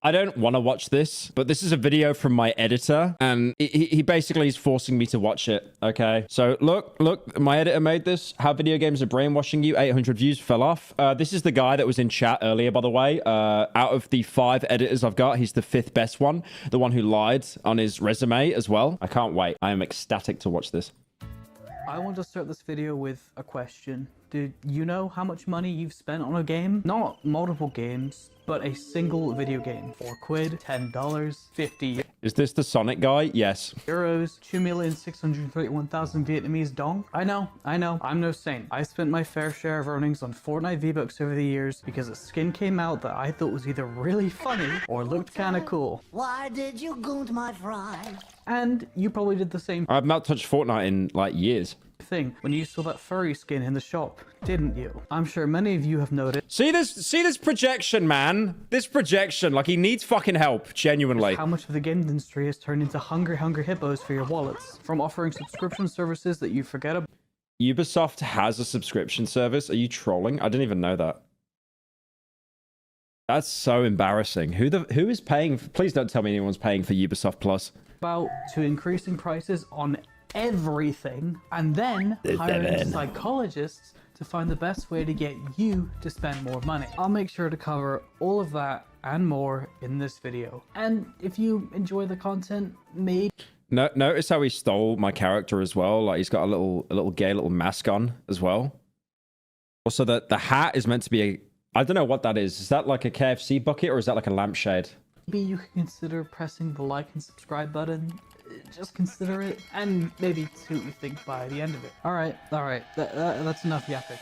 I don't want to watch this, but this is a video from my editor, and he basically is forcing me to watch it, okay? So look, my editor made this. How video games are brainwashing you. 800 views, fell off. This is the guy that was in chat earlier, by the way. Out of the 5 editors I've got, he's the 5th best one. The one who lied on his resume as well. I can't wait. I am ecstatic to watch this. I want to start this video with a question. Do you know how much money you've spent on a game? Not multiple games, but a single video game. 4 quid, $10, 50 Is this the Sonic guy? Yes. euros, 2,631,000 Vietnamese dong. I know, I'm no saint. I spent my fair share of earnings on Fortnite V-Bucks over the years because a skin came out that I thought was either really funny or looked kinda cool. Why did you goon my fries? And you probably did the same I've not touched Fortnite in like years. thing when you saw that furry skin in the shop, didn't you? I'm sure many of you have noticed See this projection, man. This projection, like he needs fucking help, genuinely. how much of the game industry has turned into hungry hippos for your wallets. From offering subscription services that you forget about. Ubisoft has a subscription service. Are you trolling? I didn't even know that. That's so embarrassing. Who is paying? Please don't tell me anyone's paying for Ubisoft Plus. To increasing prices on everything, and then hiring psychologists to find the best way to get you to spend more money. I'll make sure to cover all of that and more in this video. And if you enjoy the content, maybe... No, notice how he stole my character as well. Like he's got a little gay little mask on as well. Also, the hat is meant to be a... I don't know what that is. Is that like a KFC bucket or is that like a lampshade? maybe you can consider pressing the like and subscribe button. Just consider it, and maybe see what you think by the end of it. Alright, that's enough yapping.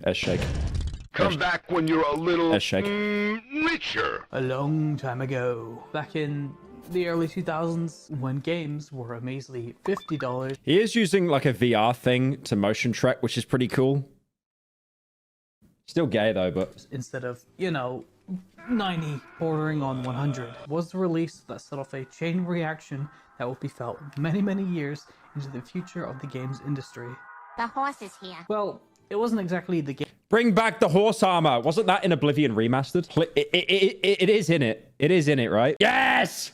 S-shake. Come back when you're a little S-shake. richer. A long time ago, back in the early 2000s, when games were a measly $50. He is using like a VR thing to motion track, which is pretty cool. Still gay though, but... Instead of, you know, 90 bordering on 100, was the release that set off a chain reaction that will be felt many years into the future of the games industry. The horse is here. Well, it wasn't exactly the game. Bring back the horse armor. Wasn't that in Oblivion Remastered? It is in it. It is in it, right? Yes!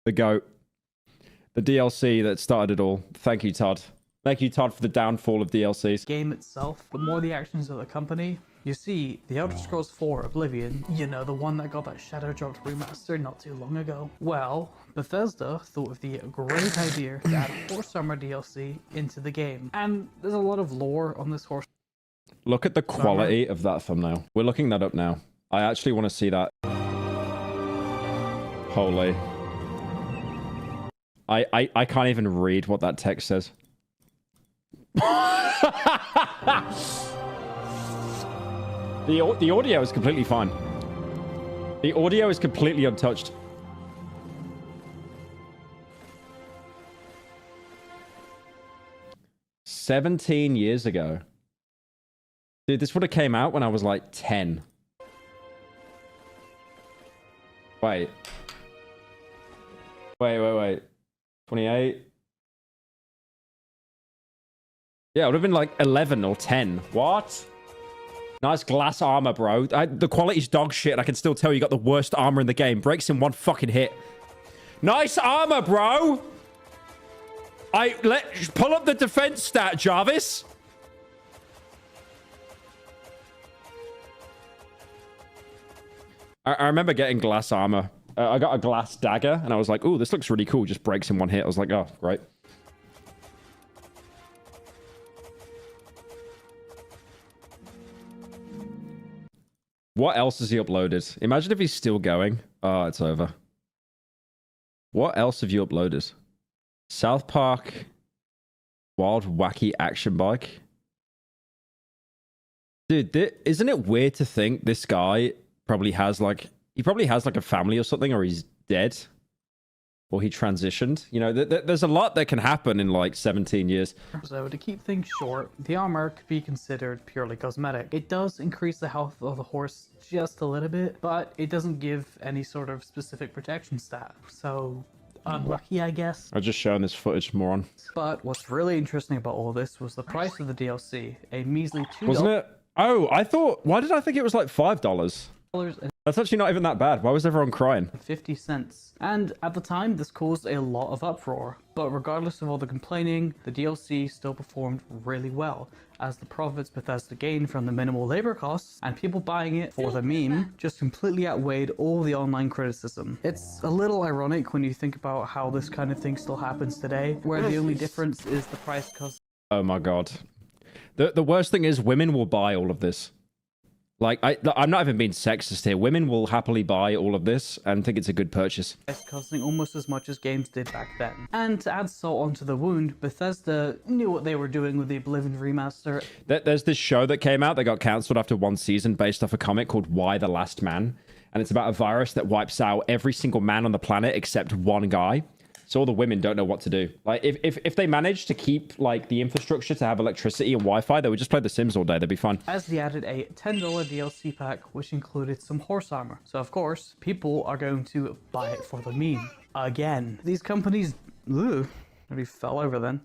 The GOAT. The DLC that started it all. Thank you, Todd. Thank you, Todd, for the downfall of DLCs. Game itself, but more the actions of the company. You see, The Elder Scrolls 4 Oblivion, you know, the one that got that shadow dropped remaster not too long ago. Well, Bethesda thought of the great idea to add Horse Armor DLC into the game. And there's a lot of lore on this horse. Look at the quality of that thumbnail. We're looking that up now. I actually want to see that. Holy. I can't even read what that text says. The audio is completely fine. The audio is completely untouched. "17 years ago." Dude, this would have came out when I was like 10. Wait. 28. Yeah, it would have been like 11 or 10. What? Nice glass armor, bro. The quality's dog shit, and I can still tell you got the worst armor in the game. Breaks in one fucking hit. Nice armor, bro. Pull up the defense stat, Jarvis. I remember getting glass armor. I got a glass dagger, and I was like, "Ooh, this looks really cool." Just breaks in one hit. I was like, "Oh, great." What else has he uploaded? Imagine if he's still going. Oh, it's over. What else have you uploaded? South Park Wild Wacky Action Bike. Dude, isn't it weird to think this guy probably has like... He probably has like a family or something, or he's dead. Or he transitioned. You know, there's a lot that can happen in like 17 years. So to keep things short, the armor could be considered purely cosmetic. It does increase the health of the horse just a little bit, but it doesn't give any sort of specific protection stat. So unlucky, I guess. I've just shown this footage, moron. But what's really interesting about all this was the price of the DLC. A measly $2. Wasn't it Oh, I thought... Why did I think it was like $5? That's actually not even that bad. Why was everyone crying? 50 cents. And at the time, this caused a lot of uproar. But regardless of all the complaining, the DLC still performed really well, as the profits Bethesda gained from the minimal labor costs and people buying it for the meme just completely outweighed all the online criticism. It's a little ironic when you think about how this kind of thing still happens today, where the only difference is the price cost. Oh my god. The worst thing is women will buy all of this. Like, I'm not even being sexist here. Women will happily buy all of this and think it's a good purchase. It's costing almost as much as games did back then. And to add salt onto the wound, Bethesda knew what they were doing with the Oblivion remaster. There's this show that came out that got cancelled after one season based off a comic called Why the Last Man. And it's about a virus that wipes out every single man on the planet except one guy. So all the women don't know what to do. Like, if they managed to keep, like, the infrastructure to have electricity and Wi-Fi, they would just play The Sims all day. They'd be fine. As they added a $10 DLC pack, which included some horse armor. So, of course, people are going to buy it for the meme. Again. These companies... Ugh. Maybe fell over then.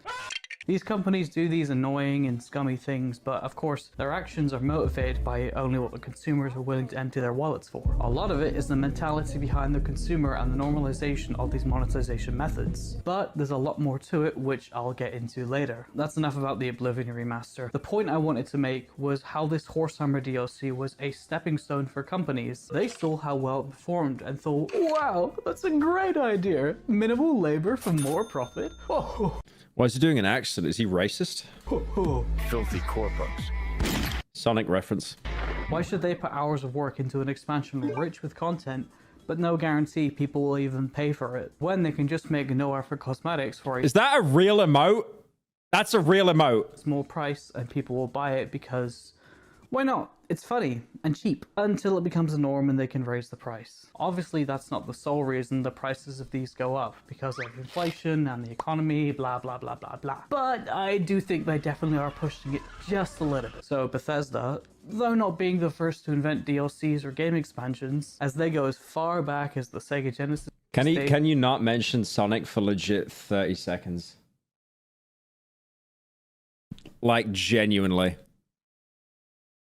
These companies do these annoying and scummy things, but of course, their actions are motivated by only what the consumers are willing to empty their wallets for. A lot of it is the mentality behind the consumer and the normalization of these monetization methods. But there's a lot more to it, which I'll get into later. That's enough about the Oblivion remaster. The point I wanted to make was how this Horse Armor DLC was a stepping stone for companies. They saw how well it performed and thought, wow, that's a great idea. Minimal labor for more profit. Oh. Why is he doing an accent? Is he racist? Filthy corpus. Sonic reference. Why should they put hours of work into an expansion rich with content, but no guarantee people will even pay for it, when they can just make no effort cosmetics for a Is that a real emote? That's a real emote. small price and people will buy it because why not? It's funny and cheap until it becomes a norm and they can raise the price. Obviously, that's not the sole reason the prices of these go up, because of inflation and the economy, blah, blah, blah, blah, blah. But I do think they definitely are pushing it just a little bit. So Bethesda, though not being the first to invent DLCs or game expansions, as they go as far back as the Sega Genesis. Can you not mention Sonic for legit 30 seconds? Like, genuinely.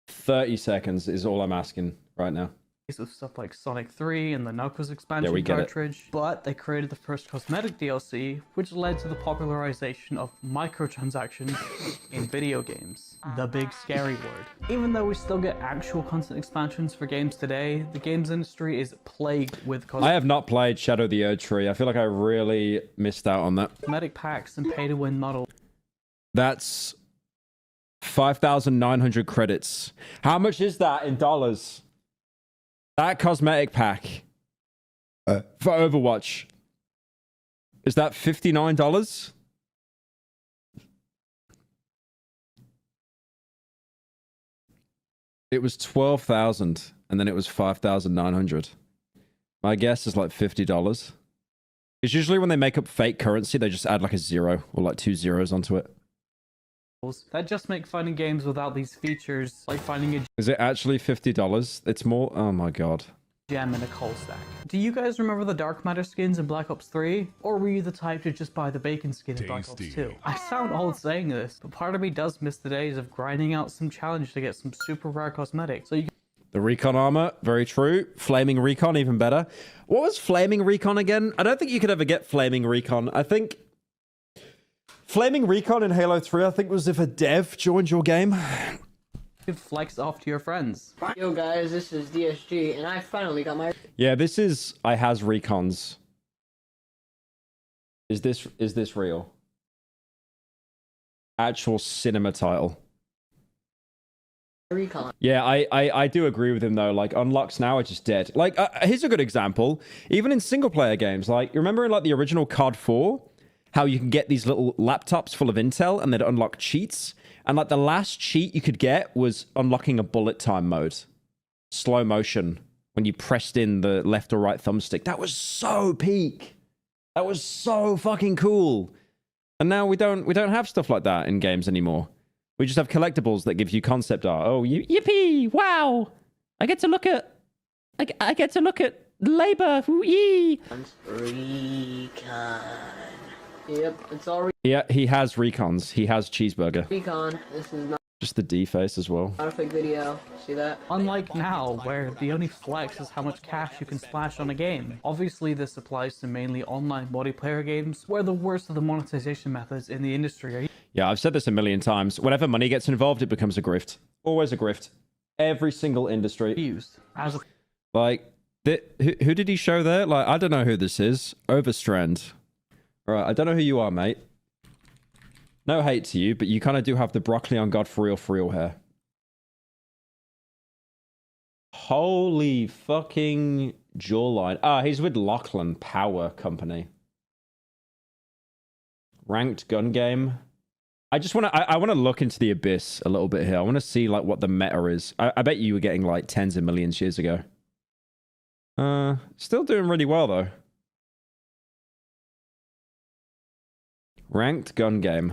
30 seconds is all I'm asking right now. With stuff like Sonic 3 and the Knuckles expansion we get it. cartridge, but they created the first cosmetic DLC, which led to the popularization of microtransactions in video games. The big scary word. Even though we still get actual content expansions for games today, the games industry is plagued with I have not played Shadow the Erd Tree. I feel like I really missed out on that. cosmetic packs and pay-to-win models. That's 5,900 credits. How much is that in dollars? That cosmetic pack for Overwatch. Is that $59? It was 12,000 and then it was 5,900. My guess is like $50. Because usually when they make up fake currency, they just add like a zero or like 2 zeros onto it. That just make finding games without these features like finding a Is it actually $50? It's more... Oh my god. gem in a coal stack. Do you guys remember the Dark Matter skins in Black Ops 3? Or were you the type to just buy the bacon skin in Black Ops 2? I sound old saying this, but part of me does miss the days of grinding out some challenge to get some super rare cosmetics. So you The Recon armor, very true. Flaming Recon, even better. What was Flaming Recon again? I don't think you could ever get Flaming Recon. I think... Flaming Recon in Halo 3, I think, was if a dev joined your game. could flex off to your friends. Yo guys, this is DSG, and I finally got my... Yeah, this is... I has Recons. Is this real? Actual cinema title. recon. Yeah, I do agree with him though. Like, unlocks now are just dead. Like, here's a good example. Even in single player games, like, you remember in like the original COD 4, how you can get these little laptops full of intel and they'd unlock cheats? And like the last cheat you could get was unlocking a bullet time mode. Slow motion. When you pressed in the left or right thumbstick. That was so peak. That was so fucking cool. And now we don't have stuff like that in games anymore. We just have collectibles that give you concept art. Oh, yippee! Wow! I get to look at... I get to look at labor. Yee! Recon. Yep, it's all Yeah, he has recons. He has cheeseburger. recon. This is not... Just the D face as well. Not a fake video. See that? Unlike now, where the only flex is how much cash you can splash on a game. Obviously, this applies to mainly online multiplayer games, where the worst of the monetization methods in the industry are Yeah, I've said this a million times. Whenever money gets involved, it becomes a grift. Always a grift. Every single industry. used as a Like, who did he show there? Like, I don't know who this is. Overstrand. All right, I don't know who you are, mate. No hate to you, but you kind of do have the broccoli on God for real hair. Holy fucking jawline. Ah, he's with Lachlan Power Company. Ranked gun game. I just want to, I want to look into the abyss a little bit here. I want to see like what the meta is. I bet you were getting like tens of millions years ago. Still doing really well though. Ranked gun game.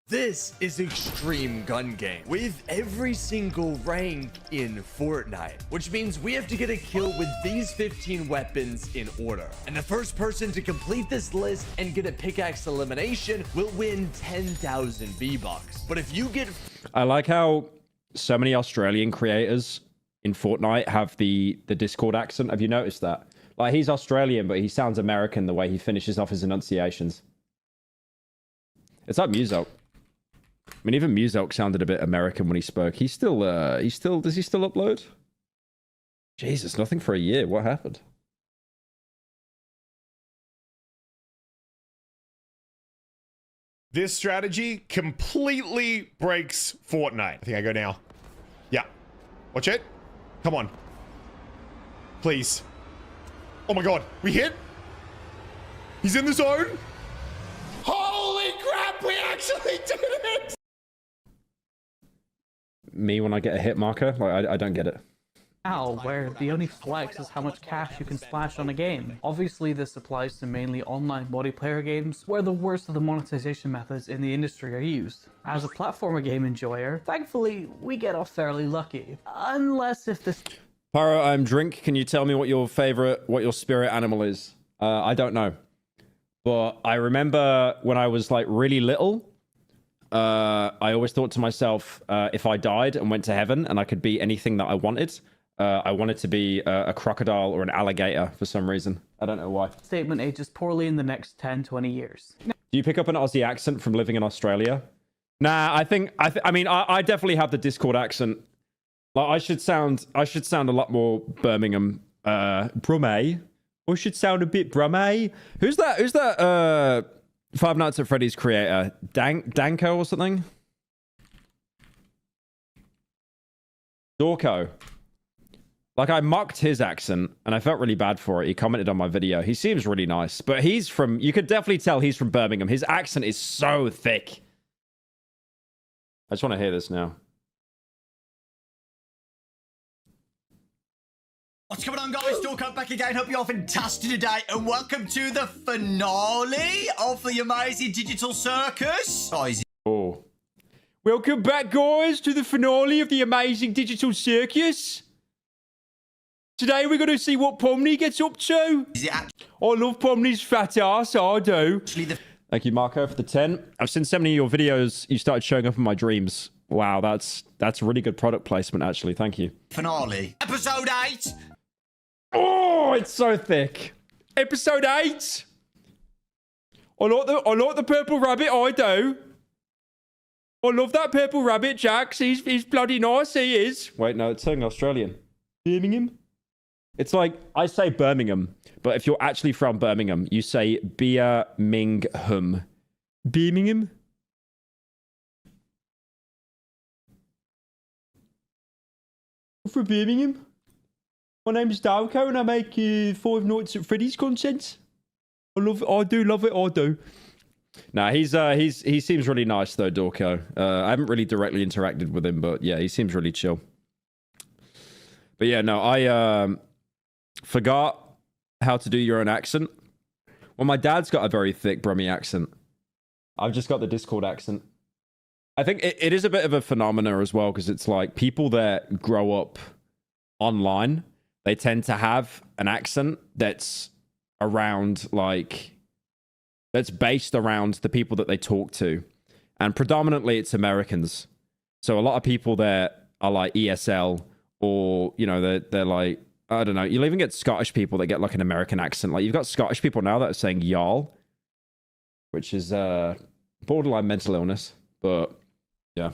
This is Extreme Gun Game with every single rank in Fortnite, which means we have to get a kill with these 15 weapons in order. And the first person to complete this list and get a pickaxe elimination will win 10,000 V-Bucks. But if you get... I like how so many Australian creators in Fortnite have the Discord accent. Have you noticed that? Like, he's Australian, but he sounds American the way he finishes off his enunciations. It's like Muselk. I mean, even Muselk sounded a bit American when he spoke. Does he still upload? Jesus, nothing for a year. What happened? This strategy completely breaks Fortnite. I think I go now. Yeah. Watch it. Come on. Please. Oh my god. We hit? He's in the zone? Holy crap, we actually did it! Me when I get a hit marker? Like, I don't get it. now, where the only flex is how much cash you can splash on a game. Obviously, this applies to mainly online multiplayer games, where the worst of the monetization methods in the industry are used. As a platformer game enjoyer, thankfully, we get off fairly lucky. Unless if this... Pyro, I'm Drink. Can you tell me what your spirit animal is? I don't know. But I remember when I was like really little, I always thought to myself, if I died and went to heaven and I could be anything that I wanted to be a crocodile or an alligator for some reason. I don't know why. statement ages poorly in the next 10-20 years. Do you pick up an Aussie accent from living in Australia? Nah, I mean, I definitely have the Discord accent. Like, I should sound a lot more Birmingham, Brummie. Or should sound a bit Brummie. Who's that, Five Nights at Freddy's creator? Danko or something? Dorko. Like, I mocked his accent, and I felt really bad for it. He commented on my video. He seems really nice, but he's from... You could definitely tell he's from Birmingham. His accent is so thick. I just want to hear this now. What's going on, guys? Dorko back again. Hope you're all fantastic today, and welcome to the finale of the Amazing Digital Circus. Guys, Oh. Welcome back, guys, to the finale of the Amazing Digital Circus. Today we're going to see what Pomni gets up to. is it I love Pomni's fat ass, I do. actually the Thank you, Marco, for the 10. I've seen so many of your videos. You started showing up in my dreams. Wow, that's really good product placement, actually. Thank you. finale? Episode 8. Oh, it's so thick. Episode 8. I like the purple rabbit, I do. I love that purple rabbit, Jax. He's bloody nice, he is. Wait, no, it's saying Australian. Birmingham? It's like, I say Birmingham, but if you're actually from Birmingham, you say Birmingham. Birmingham? I'm from Birmingham. My name's Dalco and I make Five Nights at Freddy's content. I do love it. Nah, he seems really nice though, Dorko. I haven't really directly interacted with him, but yeah, he seems really chill. But yeah, no, I forgot how to do your own accent. Well, my dad's got a very thick Brummie accent. I've just got the Discord accent. I think it is a bit of a phenomena as well, because it's like people that grow up online, they tend to have an accent that's around like that's based around the people that they talk to. And predominantly it's Americans. So a lot of people there are like ESL, or, you know, they're like, I don't know. You'll even get Scottish people that get like an American accent. Like, you've got Scottish people now that are saying y'all, which is borderline mental illness. But yeah.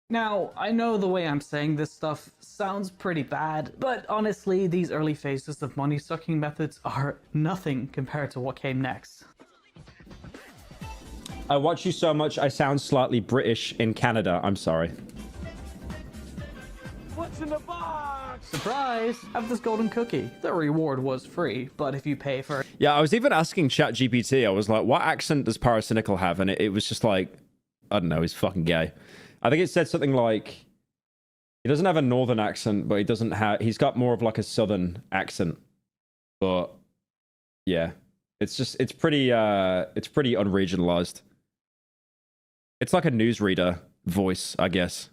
Now, I know the way I'm saying this stuff sounds pretty bad, but honestly, these early phases of money-sucking methods are nothing compared to what came next. I watch you so much, I sound slightly British in Canada. I'm sorry. What's in the box? Surprise! I have this golden cookie. The reward was free, but if you pay for it... Yeah, I was even asking ChatGPT, I was like, what accent does Pyrocynical have? And it was just like, I don't know, he's fucking gay. I think it said something like, he doesn't have a northern accent, but he's got more of like a southern accent. But yeah, it's pretty unregionalized. It's like a newsreader voice, I guess.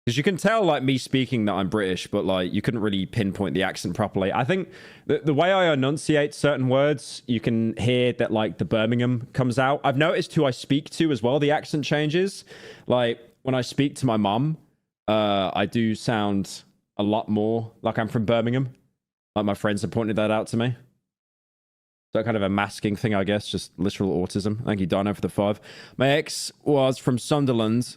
Because you can tell, like, me speaking that I'm British, but, like, you couldn't really pinpoint the accent properly. I think the way I enunciate certain words, you can hear that, like, the Birmingham comes out. I've noticed who I speak to as well, the accent changes. Like, when I speak to my mum, I do sound a lot more like I'm from Birmingham. Like, my friends have pointed that out to me. So kind of a masking thing, I guess, just literal autism. Thank you, Dino, for the 5. My ex was from Sunderland.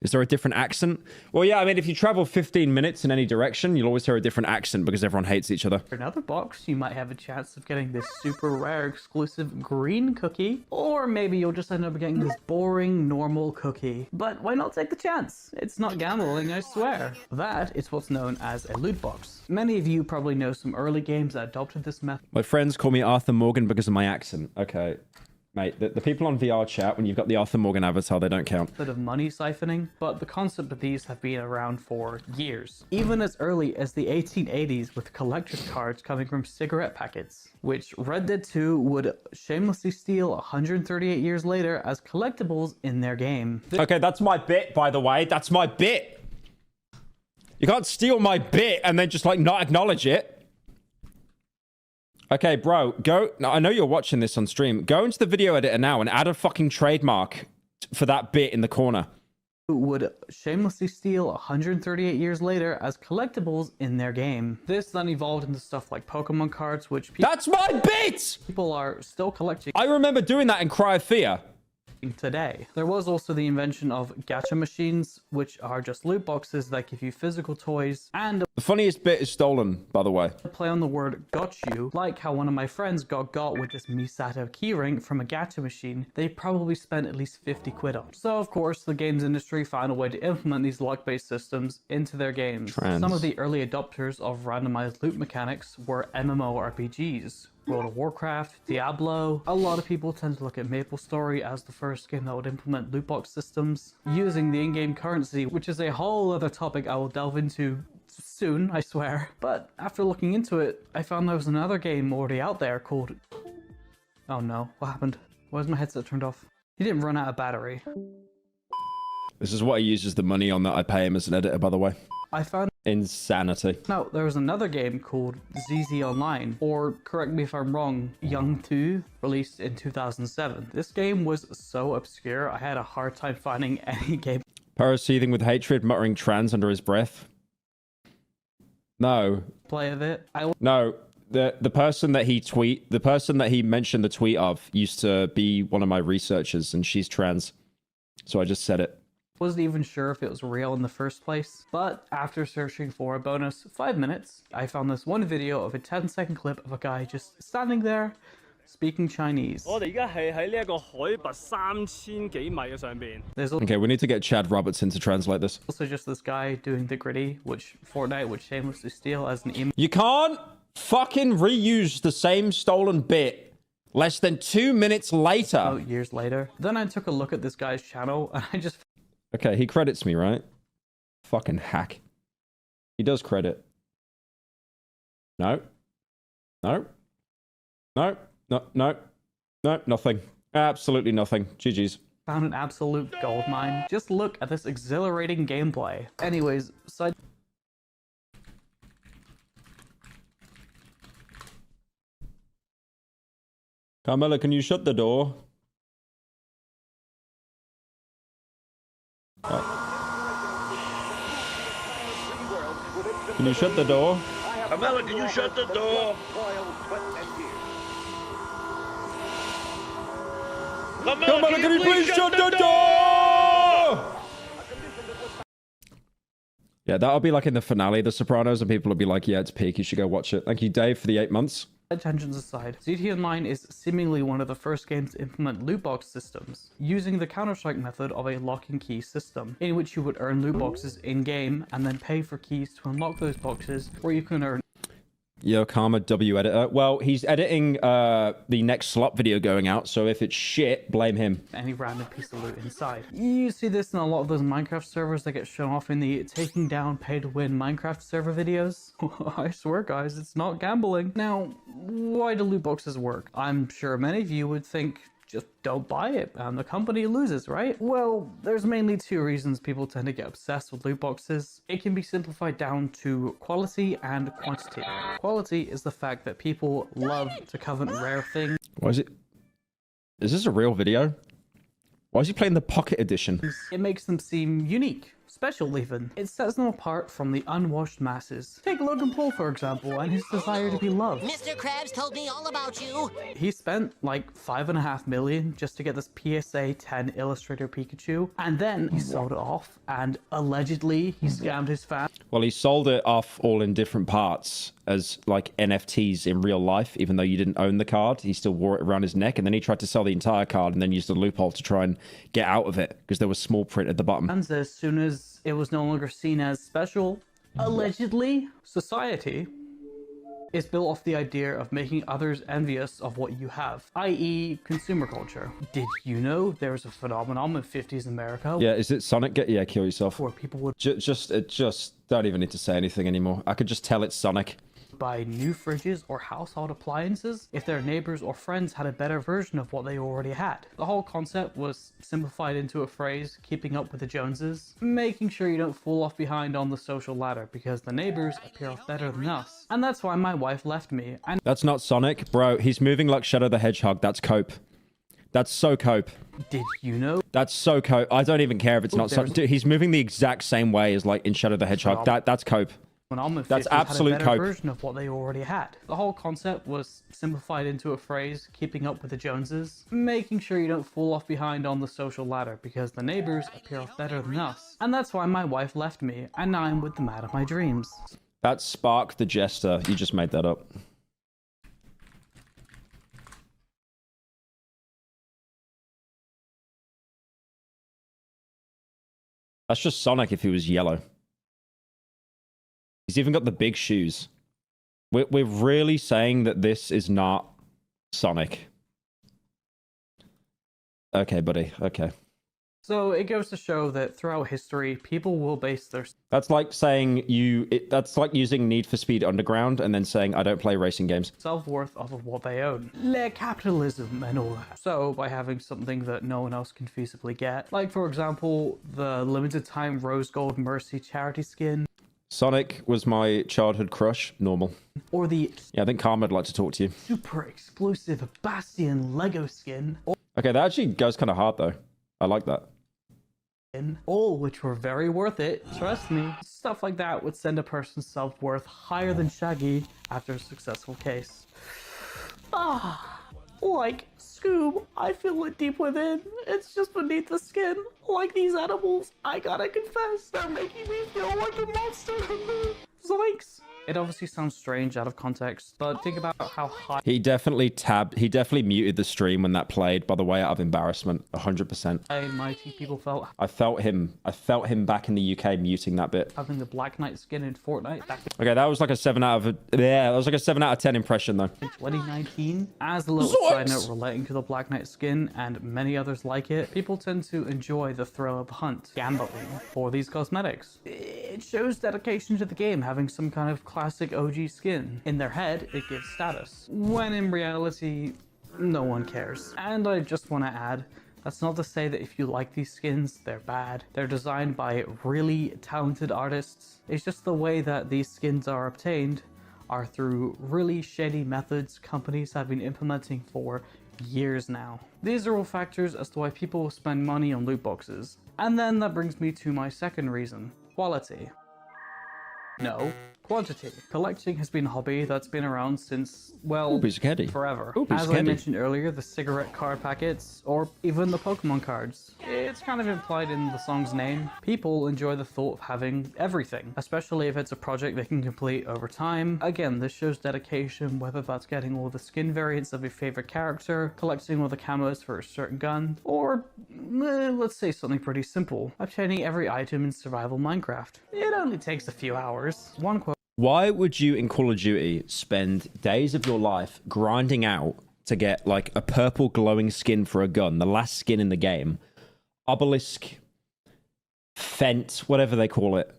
Is there a different accent? Well, yeah, I mean, if you travel 15 minutes in any direction, you'll always hear a different accent because everyone hates each other. For another box, you might have a chance of getting this super rare exclusive green cookie, or maybe you'll just end up getting this boring normal cookie. But why not take the chance? It's not gambling, I swear. That is what's known as a loot box. Many of you probably know some early games that adopted this method. My friends call me Arthur Morgan because of my accent. Okay. Mate, the people on VR chat, when you've got the Arthur Morgan avatar, they don't count. Of money siphoning, but the concept of these have been around for years. Even as early as the 1880s, with collector's cards coming from cigarette packets, which Red Dead 2 would shamelessly steal 138 years later as collectibles in their game. Okay, that's my bit, by the way. That's my bit. You can't steal my bit and then just, like, not acknowledge it. Okay, bro, go... I know you're watching this on stream. Go into the video editor now and add a fucking trademark for that bit in the corner. Would shamelessly steal 138 years later as collectibles in their game. This then evolved into stuff like Pokemon cards, which That's my bit! People are still collecting. I remember doing that in Cry of Fear. Today. There was also the invention of gacha machines, which are just loot boxes that give you physical toys and The funniest bit is stolen, by the way. play on the word got you, like how one of my friends got with this Misato keyring from a gacha machine they probably spent at least 50 quid on. So of course the games industry found a way to implement these lock-based systems into their games. Some of the early adopters of randomized loot mechanics were MMORPGs. World of Warcraft, Diablo. A lot of people tend to look at MapleStory as the first game that would implement loot box systems using the in-game currency, which is a whole other topic I will delve into soon, I swear. But after looking into it, I found there was another game already out there called... Oh no, what happened? Why is my headset turned off? He didn't run out of battery. This is what he uses the money on that I pay him as an editor, by the way. I found insanity. Now, there was another game called ZZ Online, or correct me if I'm wrong, Young 2, released in 2007. This game was so obscure, I had a hard time finding any game. Pyro seething with hatred, muttering trans under his breath. No. Play of it. No. The person that he mentioned the tweet of used to be one of my researchers, and she's trans. So I just said it. Wasn't even sure if it was real in the first place, but after searching for a bonus 5 minutes, I found this one video of a 10-second clip of a guy just standing there speaking Chinese. Okay, we need to get Chad Robertson to translate this. Also just this guy doing the gritty, which Fortnite would shamelessly steal as an emote. You can't fucking reuse the same stolen bit less than 2 minutes later. Years later. Then I took a look at this guy's channel and I just... Okay, he credits me, right? Fucking hack. He does credit. No. No. No. No. No. No. Nothing. Absolutely nothing. GG's. Found an absolute goldmine. Just look at this exhilarating gameplay. Anyways, side... Carmela, can you shut the door? Can you shut the door? Carmela, can you shut the door? Carmela, can you please shut the door? Yeah, that'll be like in the finale of The Sopranos, and people will be like, yeah, it's peak, you should go watch it. Thank you, Dave, for the 8 months. Tensions aside, GTA Online is seemingly one of the first games to implement loot box systems, using the Counter-Strike method of a lock and key system, in which you would earn loot boxes in-game and then pay for keys to unlock those boxes, where you can earn. Yo, Karma W editor. Well, he's editing the next slot video going out, so if it's shit, blame him. Any random piece of loot inside. You see this in a lot of those Minecraft servers that get shown off in the taking down pay to win Minecraft server videos. I swear guys, it's not gambling. Now, why do loot boxes work? I'm sure many of you would think just don't buy it and the company loses, right? Well, there's mainly 2 reasons people tend to get obsessed with loot boxes. It can be simplified down to quality and quantity. Quality is the fact that people love to covet rare things. Why is it? Is this a real video? Why is he playing the Pocket Edition? It makes them seem unique. Special even. It sets them apart from the unwashed masses. Take Logan Paul for example, and his desire to be loved. Mr. Krabs told me all about you. He spent like $5.5 million just to get this PSA 10 Illustrator Pikachu, and then he sold it off, and allegedly he scammed his fans. Well, he sold it off all in different parts as like NFTs in real life, even though you didn't own the card. He still wore it around his neck, and then he tried to sell the entire card and then used a loophole to try and get out of it because there was small print at the bottom. As soon as it was no longer seen as special, allegedly, society is built off the idea of making others envious of what you have, i.e. consumer culture. Did you know there was a phenomenon in 50s America? Yeah, is it Sonic? Yeah, kill yourself. Where people would Just don't even need to say anything anymore. I could just tell it's Sonic. buy new fridges or household appliances if their neighbors or friends had a better version of what they already had. The whole concept was simplified into a phrase, keeping up with the Joneses, making sure you don't fall off behind on the social ladder because the neighbors appear off better than us. And that's why my wife left me. And That's not Sonic. Bro, he's moving like Shadow the Hedgehog. That's Cope. That's so Cope. did you know That's so Cope. I don't even care if it's not Sonic. Dude, he's moving the exact same way as like in Shadow the Hedgehog. That's Cope. when I'm That's absolute had a better cope. version of what they already had? The whole concept was simplified into a phrase, keeping up with the Joneses, making sure you don't fall off behind on the social ladder because the neighbors appear off better than us. And that's why my wife left me, and now I'm with the man of my dreams. That's Spark the Jester. You just made that up. That's just Sonic if he was yellow. He's even got the big shoes. We're really saying that this is not Sonic. Okay, buddy. Okay. So it goes to show that throughout history, people will base their That's like saying that's like using Need for Speed Underground and then saying I don't play racing games. self-worth off of what they own. Le capitalism and all that. So by having something that no one else can feasibly get, like for example, the limited time Rose Gold Mercy charity skin, Sonic was my childhood crush. Normal. or the Yeah, I think Karma would like to talk to you. super exclusive Bastion Lego skin, Okay, that actually goes kind of hard though. I like that. all which were very worth it, trust me. Stuff like that would send a person's self-worth higher than Shaggy after a successful case. Like Scoob, I feel it deep within. It's just beneath the skin. Like these animals, I gotta confess, they're making me feel like a monster. Zoinks! It obviously sounds strange out of context, but think about how high He definitely muted the stream when that played, by the way, out of embarrassment. 100%. mighty people felt I felt him back in the UK muting that bit. having the Black Knight skin in Fortnite back Okay, that was like a 7 out of 10 impression though. in 2019. As a little side note relating to the Black Knight skin and many others like it, people tend to enjoy the thrill of the hunt, gambling for these cosmetics. It shows dedication to the game, having some kind of classic OG skin. In their head, it gives status, when in reality, no one cares. And I just want to add, that's not to say that if you like these skins, they're bad. They're designed by really talented artists. It's just the way that these skins are obtained are through really shady methods companies have been implementing for years now. These are all factors as to why people spend money on loot boxes. And then that brings me to my second reason, quality. No, quantity. Collecting has been a hobby that's been around since, well, forever. As I mentioned earlier, the cigarette card packets, or even the Pokemon cards. It's kind of implied in the song's name. People enjoy the thought of having everything, especially if it's a project they can complete over time. Again, this shows dedication, whether that's getting all the skin variants of your favorite character, collecting all the camos for a certain gun, or let's say something pretty simple, obtaining every item in survival Minecraft. It only takes a few hours. One quote. Why would you in Call of Duty spend days of your life grinding out to get like a purple glowing skin for a gun, the last skin in the game, obelisk, fent, whatever they call it,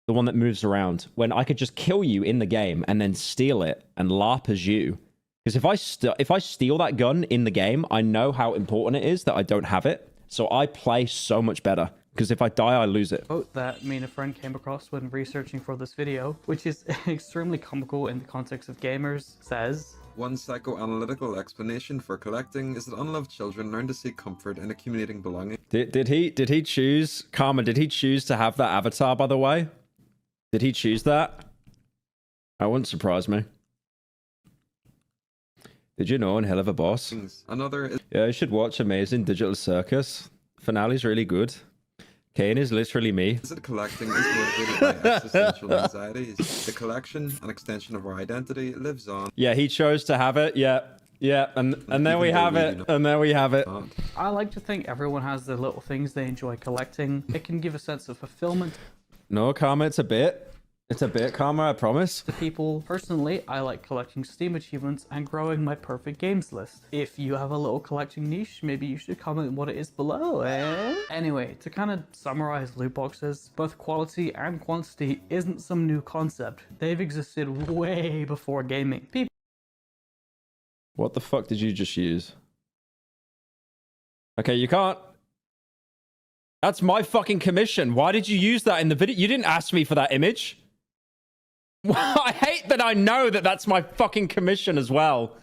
the one that moves around, when I could just kill you in the game and then steal it and LARP as you? Because if I steal that gun in the game, I know how important it is that I don't have it, so I play so much better. Because if I die, I lose it. Quote that me and a friend came across when researching for this video, which is extremely comical in the context of gamers, says, "One psychoanalytical explanation for collecting is that unloved children learn to seek comfort in accumulating belongings." Did he choose, Karma, did he choose to have that avatar, by the way? Did he choose that? That wouldn't surprise me. Did you know, in Hell of a Boss? Another is... Yeah, you should watch Amazing Digital Circus. Finale's really good. Kane is literally me. Is that collecting is motivated by existential anxieties. The collection, an extension of our identity, lives on. Yeah, he chose to have it. Yeah, yeah, and there we have it. And there we have it. I like to think everyone has their little things they enjoy collecting. It can give a sense of fulfillment. No, Karma, it's a bit. It's a bit, Karma, I promise. To people, personally, I like collecting Steam achievements and growing my perfect games list. If you have a little collecting niche, maybe you should comment what it is below, eh? Anyway, to kind of summarize loot boxes, both quality and quantity isn't some new concept. They've existed way before gaming. What the fuck did you just use? Okay, you can't. That's my fucking commission. Why did you use that in the video? You didn't ask me for that image. I hate that I know that that's my fucking commission as well.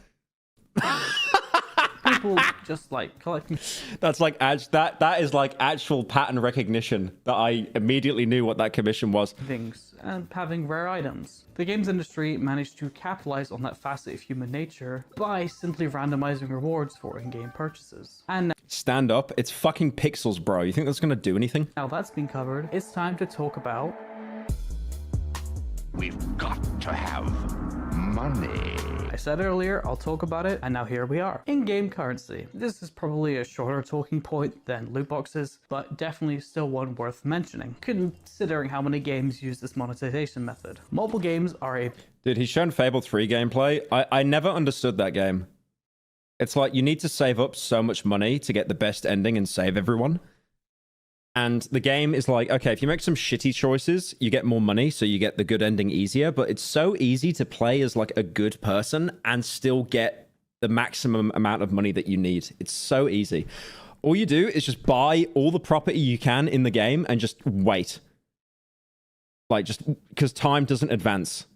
People just like collecting. That's like that is like actual pattern recognition that I immediately knew what that commission was. Things and having rare items. The games industry managed to capitalize on that facet of human nature by simply randomizing rewards for in-game purchases. And stand up, it's fucking pixels, bro. You think that's gonna do anything? now that's been covered, it's time to talk about... We've got to have money. I said earlier, I'll talk about it, and now here we are. In-game currency. This is probably a shorter talking point than loot boxes, but definitely still one worth mentioning, considering how many games use this monetization method. Mobile games are a... Dude, he's shown Fable 3 gameplay. I never understood that game. It's like you need to save up so much money to get the best ending and save everyone. And the game is like, okay, if you make some shitty choices, you get more money, so you get the good ending easier. But it's so easy to play as like a good person and still get the maximum amount of money that you need. It's so easy. All you do is just buy all the property you can in the game and just wait. Like, just because time doesn't advance.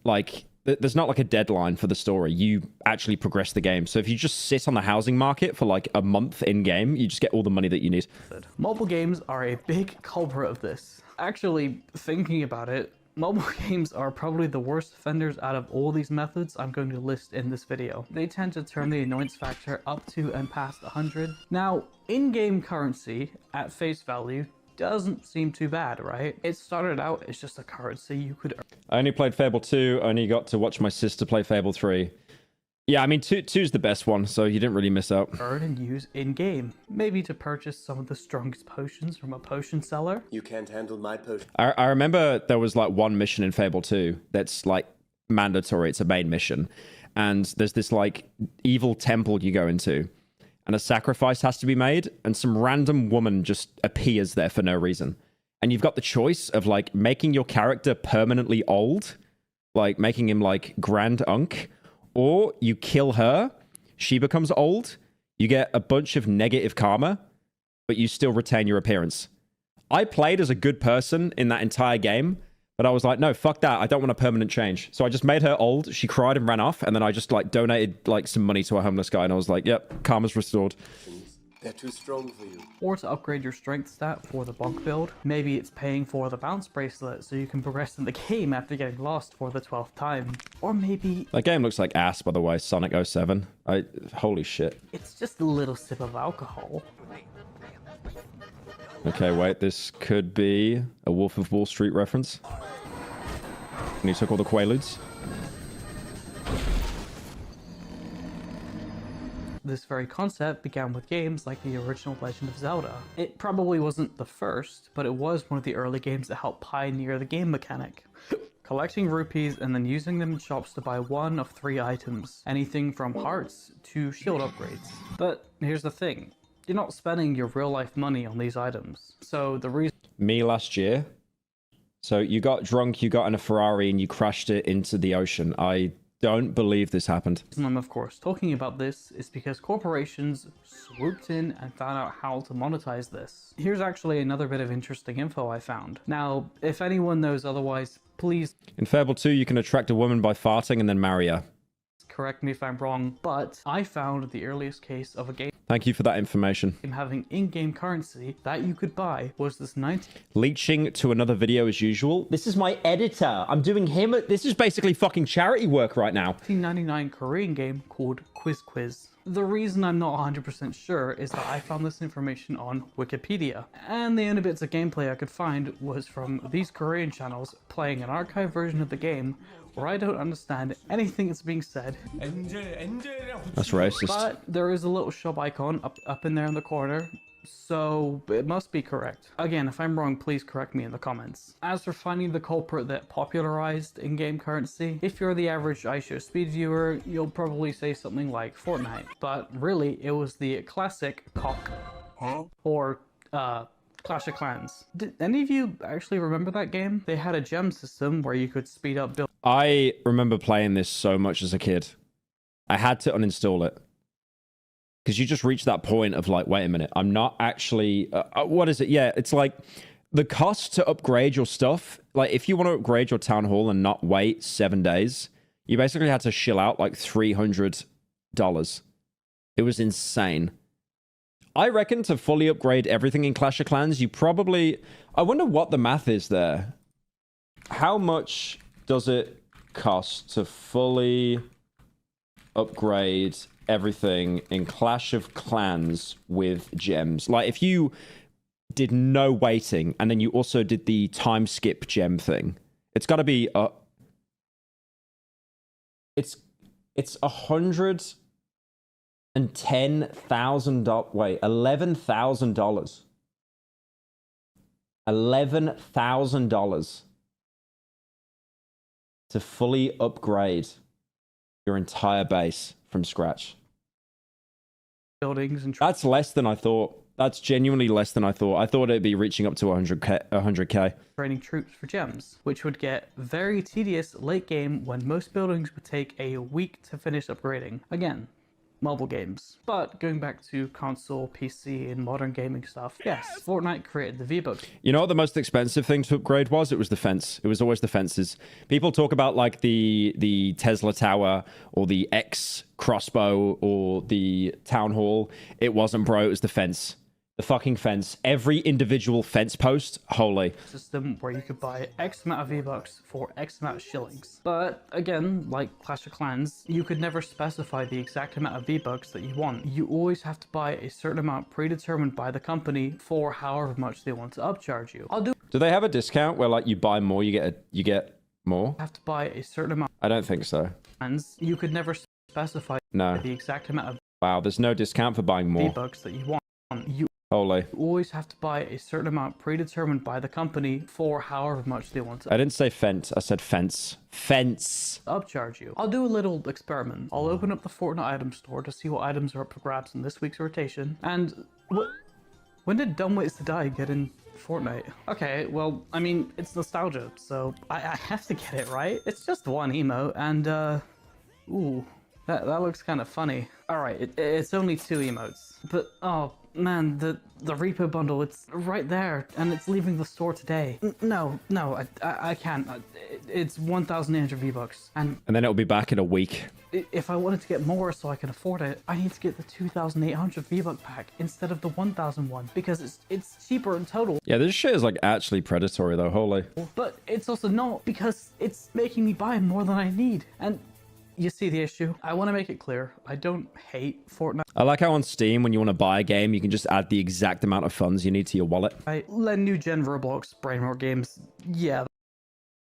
Like, there's not like a deadline for the story. You actually progress the game. So if you just sit on the housing market for like a month in game, you just get all the money that you need. Mobile games are a big culprit of this. Actually, thinking about it, mobile games are probably the worst offenders out of all these methods I'm going to list in this video. They tend to turn the annoyance factor up to and past 100. Now, in-game currency, at face value, doesn't seem too bad, right? It started out as just a currency you could earn. I only played Fable 2, only got to watch my sister play Fable 3. Yeah, I mean, 2's the best one, so you didn't really miss out. Earn and use in-game. Maybe to purchase some of the strongest potions from a potion seller. You can't handle my potion. I remember there was like one mission in Fable 2 that's like mandatory. It's a main mission. And there's this like evil temple you go into. And a sacrifice has to be made, and some random woman just appears there for no reason. And you've got the choice of like making your character permanently old, like making him like Grand Unk, or you kill her, she becomes old, you get a bunch of negative karma, but you still retain your appearance. I played as a good person in that entire game, But I was like, no, fuck that. I don't want a permanent change. So I just made her old. She cried and ran off. And then I just like donated like some money to a homeless guy. And I was like, yep, karma's restored. They're too strong for you. Or to upgrade your strength stat for the bonk build. Maybe it's paying for the bounce bracelet so you can progress in the game after getting lost for the 12th time. Or maybe... That game looks like ass, by the way. Sonic 07. Holy shit. it's just a little sip of alcohol. Okay, wait. This could be a Wolf of Wall Street reference. And he took all the Quaaludes. This very concept began with games like the original Legend of Zelda. It probably wasn't the first, but it was one of the early games that helped pioneer the game mechanic. Collecting rupees and then using them in shops to buy one of 3 items. Anything from hearts to shield upgrades. But here's the thing. You're not spending your real life money on these items. So the reason... Me last year. So you got drunk, you got in a Ferrari, and you crashed it into the ocean. I don't believe this happened. I'm of course talking about this is because corporations swooped in and found out how to monetize this. Here's actually another bit of interesting info I found. Now, if anyone knows otherwise, please... In Fable 2, you can attract a woman by farting and then marry her. Correct me if I'm wrong, but I found the earliest case of a game Thank you for that information. having in-game currency that you could buy was this Leeching to another video as usual. This is my editor. I'm doing him. This is basically fucking charity work right now. 1999 Korean game called Quiz. The reason I'm not 100% sure is that I found this information on Wikipedia, and the only bits of gameplay I could find was from these Korean channels playing an archived version of the game where I don't understand anything that's being said. That's racist. But there is a little shop icon up in there in the corner, so it must be correct. Again, if I'm wrong, please correct me in the comments. As for finding the culprit that popularized in-game currency, if you're the average iShowSpeed viewer, you'll probably say something like Fortnite. But really, it was the classic cock. Or, Clash of Clans. Did any of you actually remember that game? They had a gem system where you could speed up build. I remember playing this so much as a kid. I had to uninstall it. Because you just reach that point of like, wait a minute, I'm not actually... what is it? Yeah, it's like the cost to upgrade your stuff. Like if you want to upgrade your town hall and not wait 7 days, you basically had to shill out like $300. It was insane. I reckon to fully upgrade everything in Clash of Clans, you probably... I wonder what the math is there. How much does it cost to fully upgrade everything in Clash of Clans with gems? Like, if you did no waiting, and then you also did the time skip gem thing, it's got to be... It's $110,000. Wait, $11,000. $11,000 to fully upgrade your entire base from scratch. Buildings and that's less than I thought. That's genuinely less than I thought. I thought it'd be reaching up to 100k. training troops for gems, which would get very tedious late game when most buildings would take a week to finish upgrading. Again, mobile games. But going back to console, PC, and modern gaming stuff, yes, Fortnite created the V-Bucks. You know what the most expensive thing to upgrade was? It was the fence. It was always the fences. People talk about like the Tesla Tower or the X crossbow or the town hall. It wasn't, bro. It was the fence. The fucking fence. Every individual fence post. Holy. System where you could buy X amount of V-Bucks for X amount of shillings. But again, like Clash of Clans, you could never specify the exact amount of V-Bucks that you want. You always have to buy a certain amount predetermined by the company for however much they want to upcharge you. Do they have a discount where like you buy more, you get more? Have to buy a certain amount. I don't think so. And you could never specify No. the exact amount of Wow, there's no discount for buying more. V-Bucks that you want. You Holy. always have to buy a certain amount predetermined by the company for however much they want to I didn't say fence. I said fence. Fence. upcharge you. I'll do a little experiment. I'll open up the Fortnite item store to see what items are up for grabs in this week's rotation. And when did Dumb Ways to Die get in Fortnite? Okay, well, I mean, it's nostalgia, so I have to get it, right? It's just one emote, and ooh, that looks kind of funny. All right, it's only 2 emotes, but oh, Man, the repo bundle, it's right there, and it's leaving the store today. No, I can't. It's 1,800 V-Bucks, and then it'll be back in a week. If I wanted to get more so I can afford it, I need to get the 2,800 V-Buck pack instead of the 1,000 one, because it's cheaper in total. Yeah, this shit is like actually predatory though, holy. But it's also not, because it's making me buy more than I need, and you see the issue. I want to make it clear, I don't hate Fortnite. I like how on Steam, when you want to buy a game, you can just add the exact amount of funds you need to your wallet. New gen Roblox brain rot games, yeah,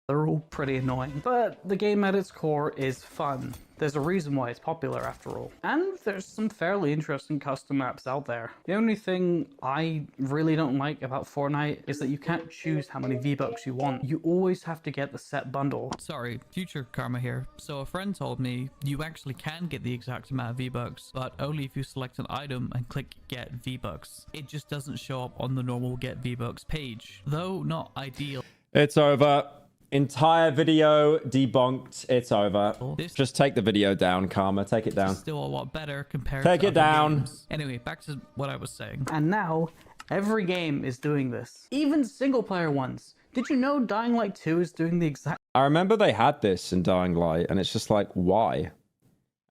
they're all pretty annoying. But the game at its core is fun. There's a reason why it's popular after all. And there's some fairly interesting custom maps out there. The only thing I really don't like about Fortnite is that you can't choose how many V-Bucks you want. You always have to get the set bundle. Sorry, Future Karma here. So a friend told me you actually can get the exact amount of V-Bucks, but only if you select an item and click Get V-Bucks. It just doesn't show up on the normal Get V-Bucks page, though not ideal. It's over. Entire video debunked. It's over. Just take the video down, Karma. Take it down. Still a lot better compared to other games. Anyway, back to what I was saying. And now, every game is doing this. Even single-player ones. Did you know Dying Light 2 is doing the exact... I remember they had this in Dying Light, and it's just like, why?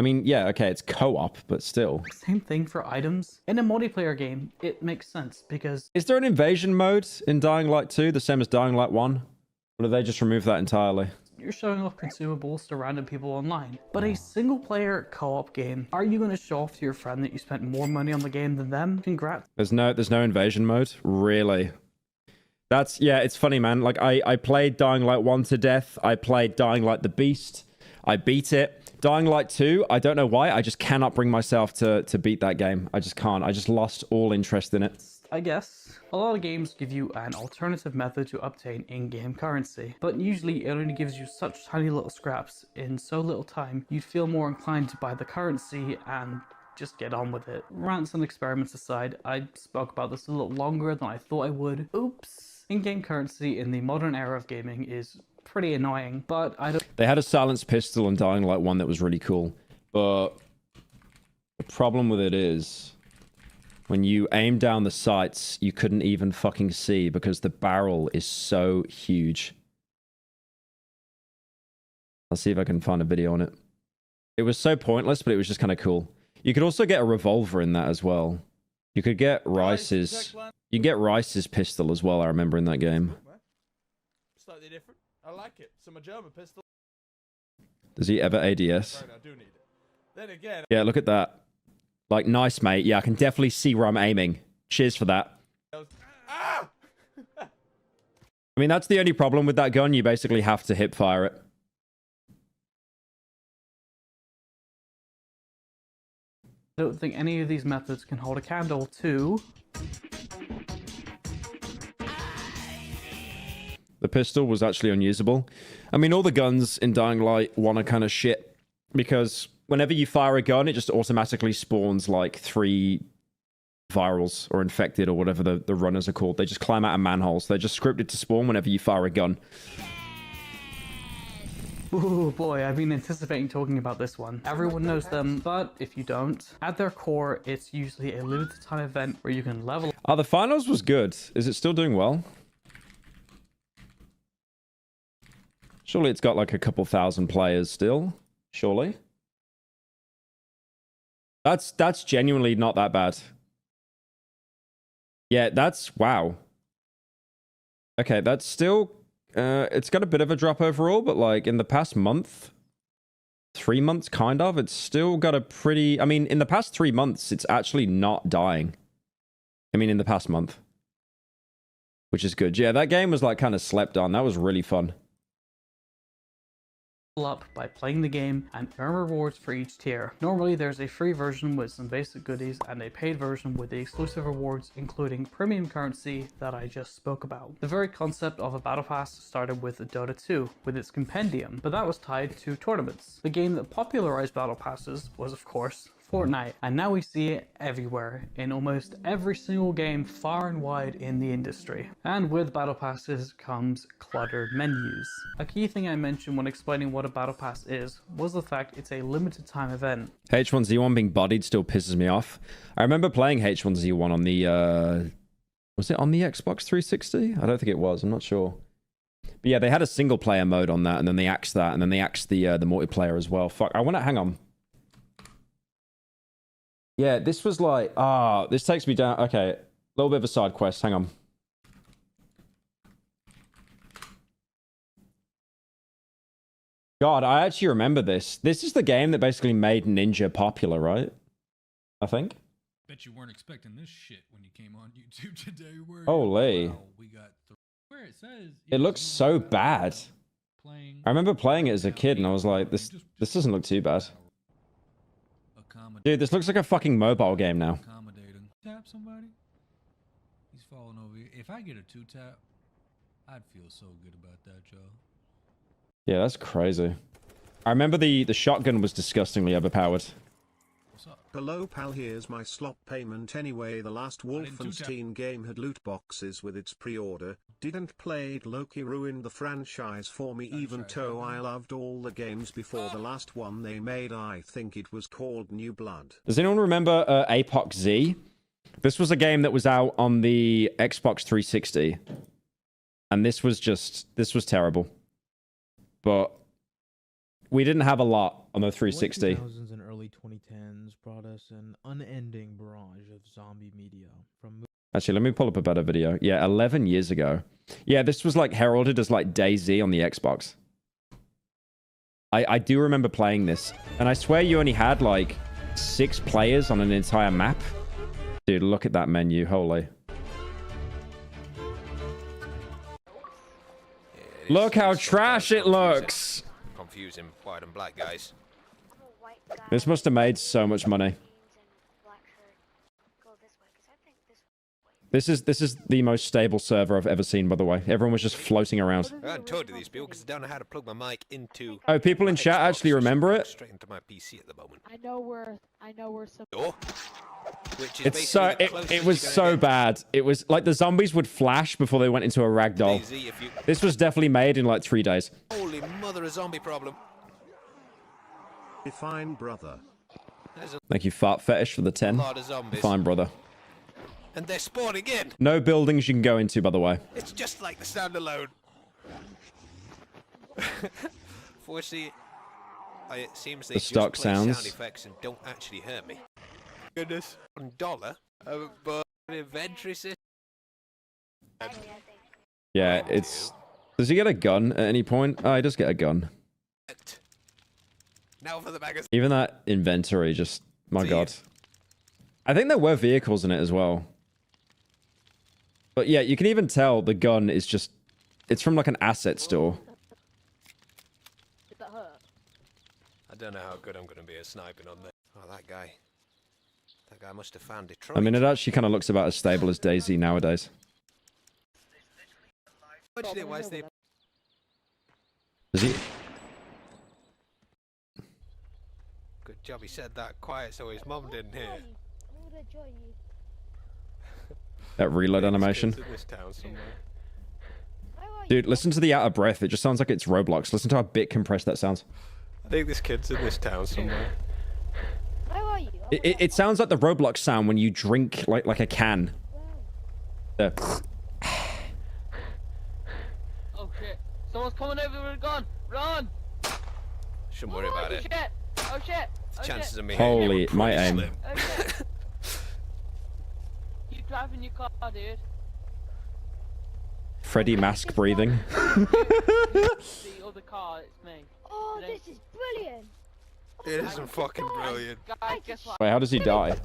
I mean, yeah, okay, it's co-op, but still. Same thing for items. In a multiplayer game, it makes sense, because... Is there an invasion mode in Dying Light 2, the same as Dying Light 1? Or did they just remove that entirely? You're showing off consumables to random people online. But a single-player co-op game, are you going to show off to your friend that you spent more money on the game than them? Congrats. There's no invasion mode? Really? Yeah, it's funny, man. Like, I played Dying Light 1 to death. I played Dying Light the Beast. I beat it. Dying Light 2, I don't know why. I just cannot bring myself to beat that game. I just can't. I just lost all interest in it. I guess. A lot of games give you an alternative method to obtain in-game currency, but usually it only gives you such tiny little scraps in so little time, you'd feel more inclined to buy the currency and just get on with it. Rants and experiments aside, I spoke about this a little longer than I thought I would. Oops. In-game currency in the modern era of gaming is pretty annoying, but I don't... They had a silenced pistol in Dying Light 1 that was really cool, but the problem with it is... when you aim down the sights, you couldn't even fucking see because the barrel is so huge. I'll see if I can find a video on it. It was so pointless, but it was just kind of cool. You could also get a revolver in that as well. You could get Rice's... You can get Rice's pistol as well, I remember in that game. Slightly different. I like it. So my German pistol. Does he ever ADS? Right, I do need it. Then again... Yeah, look at that. Like, nice, mate. Yeah, I can definitely see where I'm aiming. Cheers for that. Ah! I mean, that's the only problem with that gun. You basically have to hip fire it. I don't think any of these methods can hold a candle to... The pistol was actually unusable. I mean, all the guns in Dying Light 1 are kind of shit because... whenever you fire a gun, it just automatically spawns like 3 virals or infected or whatever the runners are called. They just climb out of manholes. They're just scripted to spawn whenever you fire a gun. Ooh boy, I've been anticipating talking about this one. Everyone knows them, but if you don't, at their core, it's usually a limited time event where you can level. Oh, the finals was good. Is it still doing well? Surely it's got like a couple thousand players still. Surely. That's genuinely not that bad. Yeah, that's... wow. Okay, that's still... it's got a bit of a drop overall, but like in the past month, 3 months kind of, it's still got a pretty... I mean, in the past 3 months, it's actually not dying. I mean, in the past month. Which is good. Yeah, that game was like kind of slept on. That was really fun. Up by playing the game and earn rewards for each tier. Normally there's a free version with some basic goodies and a paid version with the exclusive rewards including premium currency that I just spoke about. The very concept of a battle pass started with Dota 2 with its compendium, but that was tied to tournaments. The game that popularized battle passes was of course Fortnite, and now we see it everywhere, in almost every single game far and wide in the industry. And with battle passes comes cluttered menus. A key thing I mentioned when explaining what a battle pass is was the fact it's a limited time event. H1Z1 being bodied still pisses me off. I remember playing H1Z1 on the, was it on the Xbox 360? I don't think it was, I'm not sure. But yeah, they had a single player mode on that, and then they axed that, and then they axed the multiplayer as well. Fuck, I want to, hang on. Yeah, this was like, this takes me down. Okay, a little bit of a side quest. Hang on. God, I actually remember this. This is the game that basically made Ninja popular, right? I think. Bet you weren't expecting this shit when you came on YouTube today. Holy. Wow, we got where it says. It looks so bad. I remember playing it as a kid, and I was like, this doesn't look too bad. Dude, this looks like a fucking mobile game now. Accommodating. Tap somebody. He's falling over here. If I get a 2-tap, I'd feel so good about that, y'all. Yeah, that's crazy. I remember the shotgun was disgustingly overpowered. Hello pal, here's my slot payment anyway. The last Wolfenstein game had loot boxes with its pre-order. Didn't play it, Loki ruined the franchise for me even though I loved all the games before the last one they made. I think it was called New Blood. Does anyone remember Apox Z? This was a game that was out on the Xbox 360. And this was terrible. But we didn't have a lot on the 360. 2000s and early 2010s brought us an unending barrage of zombie media from. Actually, let me pull up a better video. Yeah, 11 years ago. Yeah, this was like heralded as like DayZ on the Xbox. I do remember playing this. And I swear you only had like 6 players on an entire map. Dude, look at that menu. Holy. Look how trash it looks. Confusing white and black guys. This must have made so much money. This is the most stable server I've ever seen, by the way. Everyone was just floating around. I haven't talked to these people because I don't know how to plug my mic into. Oh, people in chat actually remember it. Straight into my PC at the moment. I know we're some. It's so it was so bad. It was like the zombies would flash before they went into a ragdoll. This was definitely made in like 3 days. Holy mother, a zombie problem. Fine, brother. Thank you, Fart Fetish, for the 10. A lot of zombies. Fine, brother. And they're spawning in. No buildings you can go into, by the way. It's just like the sound alone. Fortunately, it seems they The stock just play sounds. sound effects and don't actually hurt me. Goodness. $1, but an inventory system. Yeah, it's... Does he get a gun at any point? Oh, he does get a gun. Now for the magazine. Even that inventory, just... My god. I think there were vehicles in it as well. But yeah, you can even tell the gun is just... It's from like an asset store. Did that hurt? I don't know how good I'm going to be at sniping on there. Oh, that guy. That guy must have found Detroit. I mean, it actually kind of looks about as stable as DayZ nowadays. Is he... Good job he said that quiet so his mum didn't hear. That reload animation. Dude, listen to the out of breath. It just sounds like it's Roblox. Listen to how bit compressed that sounds. I think this kid's in this town somewhere. Where are you? It sounds like the Roblox sound when you drink like a can. Oh shit! Someone's coming over with a gun! Run! Shouldn't worry about it. Shit! Oh shit! The chances of me Holy, my aim. slim. Oh shit! Keep driving your car, dude. Freddy mask breathing. The other car, it's me. Oh, this is brilliant! It isn't fucking brilliant. Guys, guess what? Wait, how does he die?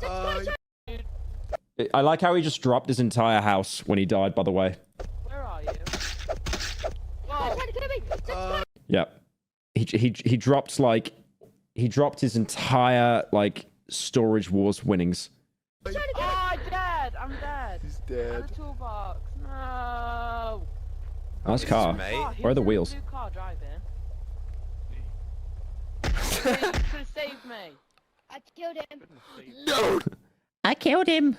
I like how he just dropped his entire house when he died, by the way. Where are you? Whoa! Yep. He dropped like... He dropped his entire, like, Storage Wars winnings. Oh, I'm dead! I'm dead! He's dead. And a toolbox. No! Nice car. Where are the wheels? New car driving. You could have saved me. I killed him. No! I killed him.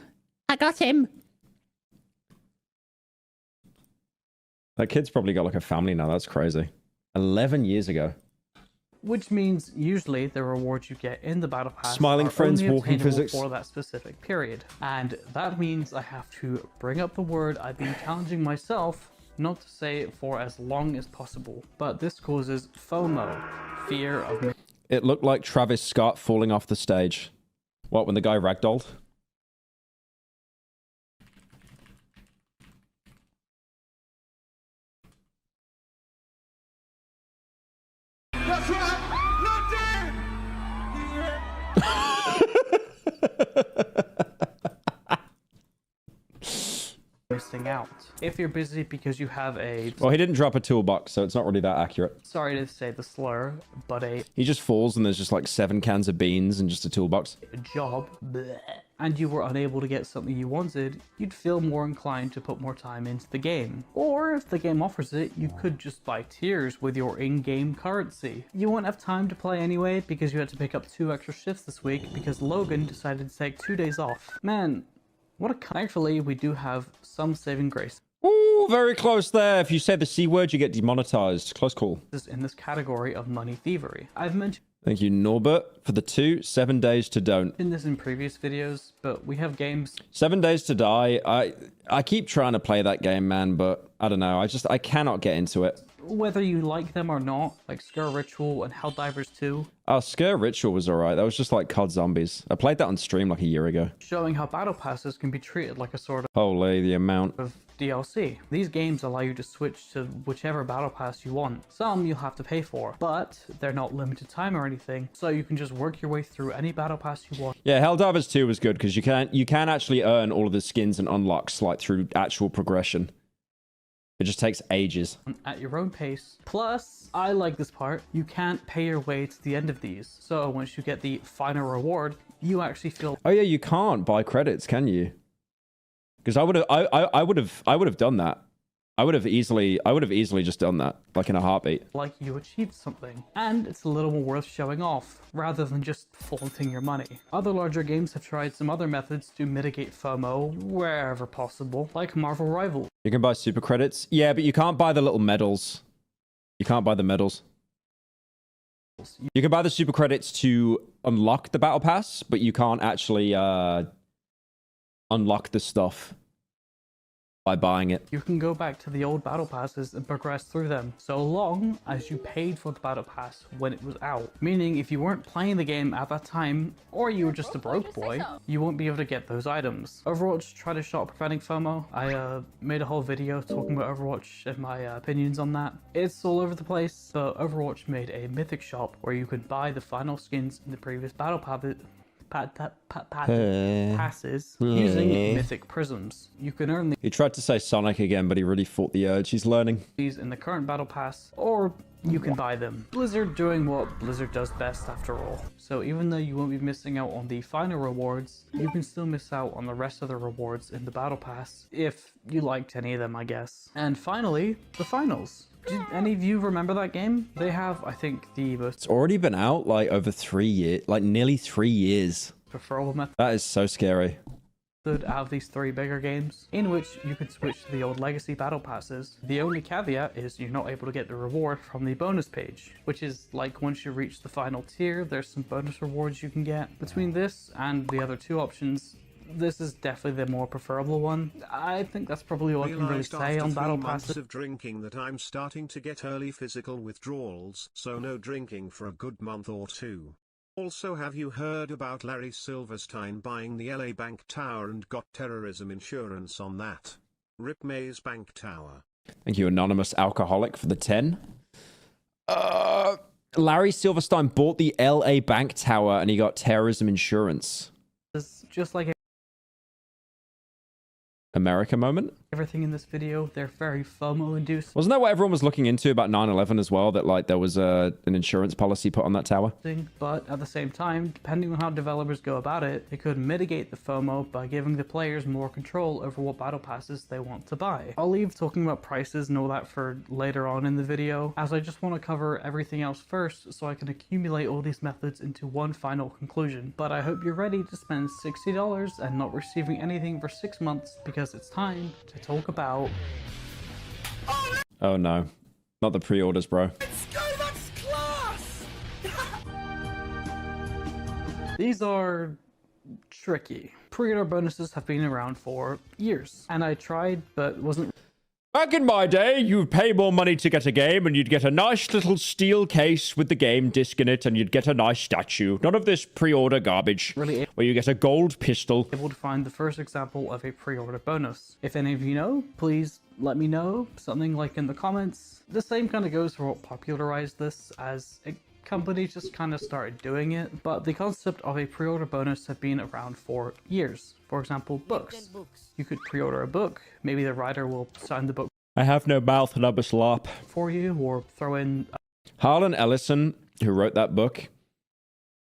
I got him. That kid's probably got like a family now. That's crazy. 11 years ago. Which means usually the rewards you get in the battle pass Smiling are friends, only walking obtainable physics. for that specific period. And that means I have to bring up the word I've been challenging myself not to say it for as long as possible. But this causes FOMO, fear of... It looked like Travis Scott falling off the stage. What, when the guy ragdolled? That's right! Not missing out. If you're busy because you have a... Well, he didn't drop a toolbox, so it's not really that accurate. Sorry to say the slur, but a He just falls and there's just like 7 cans of beans and just a toolbox. job, bleh, and you were unable to get something you wanted, you'd feel more inclined to put more time into the game. Or if the game offers it, you could just buy tiers with your in-game currency. You won't have time to play anyway because you had to pick up 2 extra shifts this week because Logan decided to take 2 days off. Man, what a... Thankfully, we do have some saving grace. Ooh, very close there. If you say the C word, you get demonetized. Close call. In this category of money thievery. I've mentioned Thank you, Norbert, for the 7 days to don't. this in previous videos, but we have games 7 days to die. I keep trying to play that game, man, but I don't know. I cannot get into it. whether you like them or not, like Scare Ritual and Helldivers 2. Oh, Scare Ritual was alright. That was just like COD Zombies. I played that on stream like a year ago. Showing how battle passes can be treated like a sort Holy, the amount of DLC. These games allow you to switch to whichever battle pass you want. Some you'll have to pay for, but they're not limited time or anything, so you can just work your way through any battle pass you want. Yeah, Helldivers 2 was good because you can actually earn all of the skins and unlocks like through actual progression. It just takes ages. At your own pace. Plus, I like this part, you can't pay your way to the end of these. So once you get the final reward, you actually feel... Oh yeah, you can't buy credits, can you? Because I would have done that. I would have easily just done that, like in a heartbeat. like you achieved something. And it's a little more worth showing off, rather than just flaunting your money. Other larger games have tried some other methods to mitigate FOMO wherever possible, like Marvel Rivals. You can buy super credits. Yeah, but you can't buy the little medals. You can't buy the medals. You can buy the super credits to unlock the battle pass, but you can't actually unlock the stuff by buying it. You can go back to the old battle passes and progress through them, so long as you paid for the battle pass when it was out. Meaning if you weren't playing the game at that time, or you were just a broke boy, you won't be able to get those items. Overwatch tried a shot preventing FOMO. I made a whole video talking about Overwatch and my opinions on that. It's all over the place, but Overwatch made a mythic shop where you could buy the final skins in the previous battle passes using mythic prisms. You can earn He tried to say Sonic again, but he really fought the urge. He's learning. these in the current battle pass, or you can buy them. Blizzard doing what Blizzard does best after all. So even though you won't be missing out on the final rewards, you can still miss out on the rest of the rewards in the battle pass, if you liked any of them, I guess. And finally, the finals. Did any of you remember that game? They have, I think, the most It's already been out like over 3 years, like nearly 3 years. preferable method That is so scary. out of these 3 bigger games, in which you can switch to the old legacy battle passes. The only caveat is you're not able to get the reward from the bonus page, which is like once you reach the final tier, there's some bonus rewards you can get. Between this and the other 2 options, this is definitely the more preferable one. I think that's probably all I can really Realised say after on 3 battle months passes. of drinking that I'm starting to get early physical withdrawals, so no drinking for a good month or 2. Also, have you heard about Larry Silverstein buying the LA Bank Tower and got terrorism insurance on that? Rip Mays Bank Tower. Thank you, Anonymous Alcoholic, for the 10. Larry Silverstein bought the LA Bank Tower and he got terrorism insurance. It's just like America moment? everything in this video. They're very FOMO-inducing. Wasn't that what everyone was looking into about 9/11 as well? That like there was an insurance policy put on that tower? But at the same time, depending on how developers go about it, they could mitigate the FOMO by giving the players more control over what battle passes they want to buy. I'll leave talking about prices and all that for later on in the video, as I just want to cover everything else first so I can accumulate all these methods into one final conclusion. But I hope you're ready to spend $60 and not receiving anything for 6 months, because it's time to talk about... Oh no, not the pre-orders, bro. These are tricky. Pre-order bonuses have been around for years, and I tried, but wasn't... Back in my day, you'd pay more money to get a game, and you'd get a nice little steel case with the game disc in it, and you'd get a nice statue. None of this pre-order garbage, really where you get a gold pistol. Able to find the first example of a pre-order bonus. If any of you know, please let me know. Something like in the comments. The same kind of goes for what popularized this, as a company just kind of started doing it, but the concept of a pre-order bonus have been around for years. For example, books. You could pre-order a book, maybe the writer will sign the book I have no mouth and I'm a slop. for you, or throw in... Harlan Ellison, who wrote that book,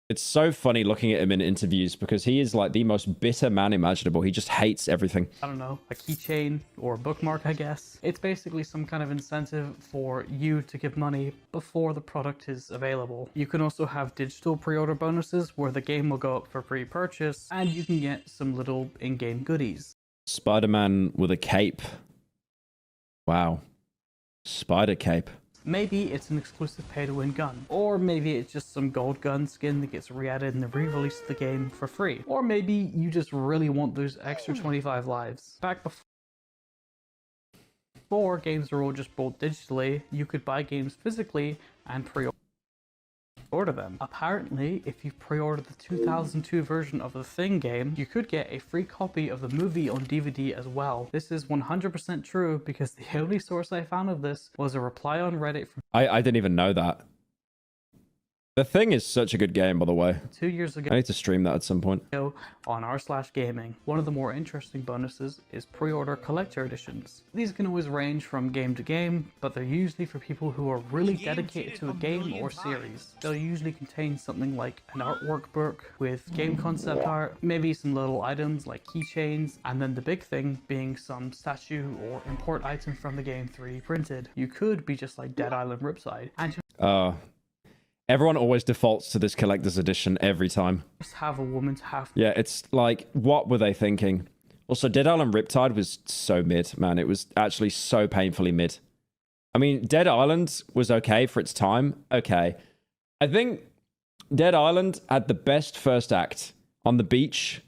it's so funny looking at him in interviews because he is like the most bitter man imaginable. He just hates everything. I don't know, a keychain or a bookmark, I guess. It's basically some kind of incentive for you to give money before the product is available. You can also have digital pre-order bonuses where the game will go up for pre-purchase and you can get some little in-game goodies. Spider-Man with a cape. Wow. Spider cape. Maybe it's an exclusive pay-to-win gun, or maybe it's just some gold gun skin that gets re-added in the re-release of the game for free, or maybe you just really want those extra 25 lives. Back before games were all just bought digitally, you could buy games physically and pre-order them. Apparently, if you pre-ordered the 2002 version of the Thing game, you could get a free copy of the movie on DVD as well. This is 100% true because the only source I found of this was a reply on Reddit from I didn't even know that. The Thing is such a good game, by the way. 2 years ago. I need to stream that at some point. On r/gaming. One of the more interesting bonuses is pre-order collector editions. These can always range from game to game, but they're usually for people who are really dedicated to a game or series. They'll usually contain something like an artwork book with game concept art, maybe some little items like keychains, and then the big thing being some statue or import item from the game 3D printed. You could be just like Dead Island Ripside and Everyone always defaults to this collector's edition every time. just have a woman's half. Yeah, it's like, what were they thinking? Also, Dead Island Riptide was so mid, man. It was actually so painfully mid. I mean, Dead Island was okay for its time. Okay. I think Dead Island had the best first act on the beach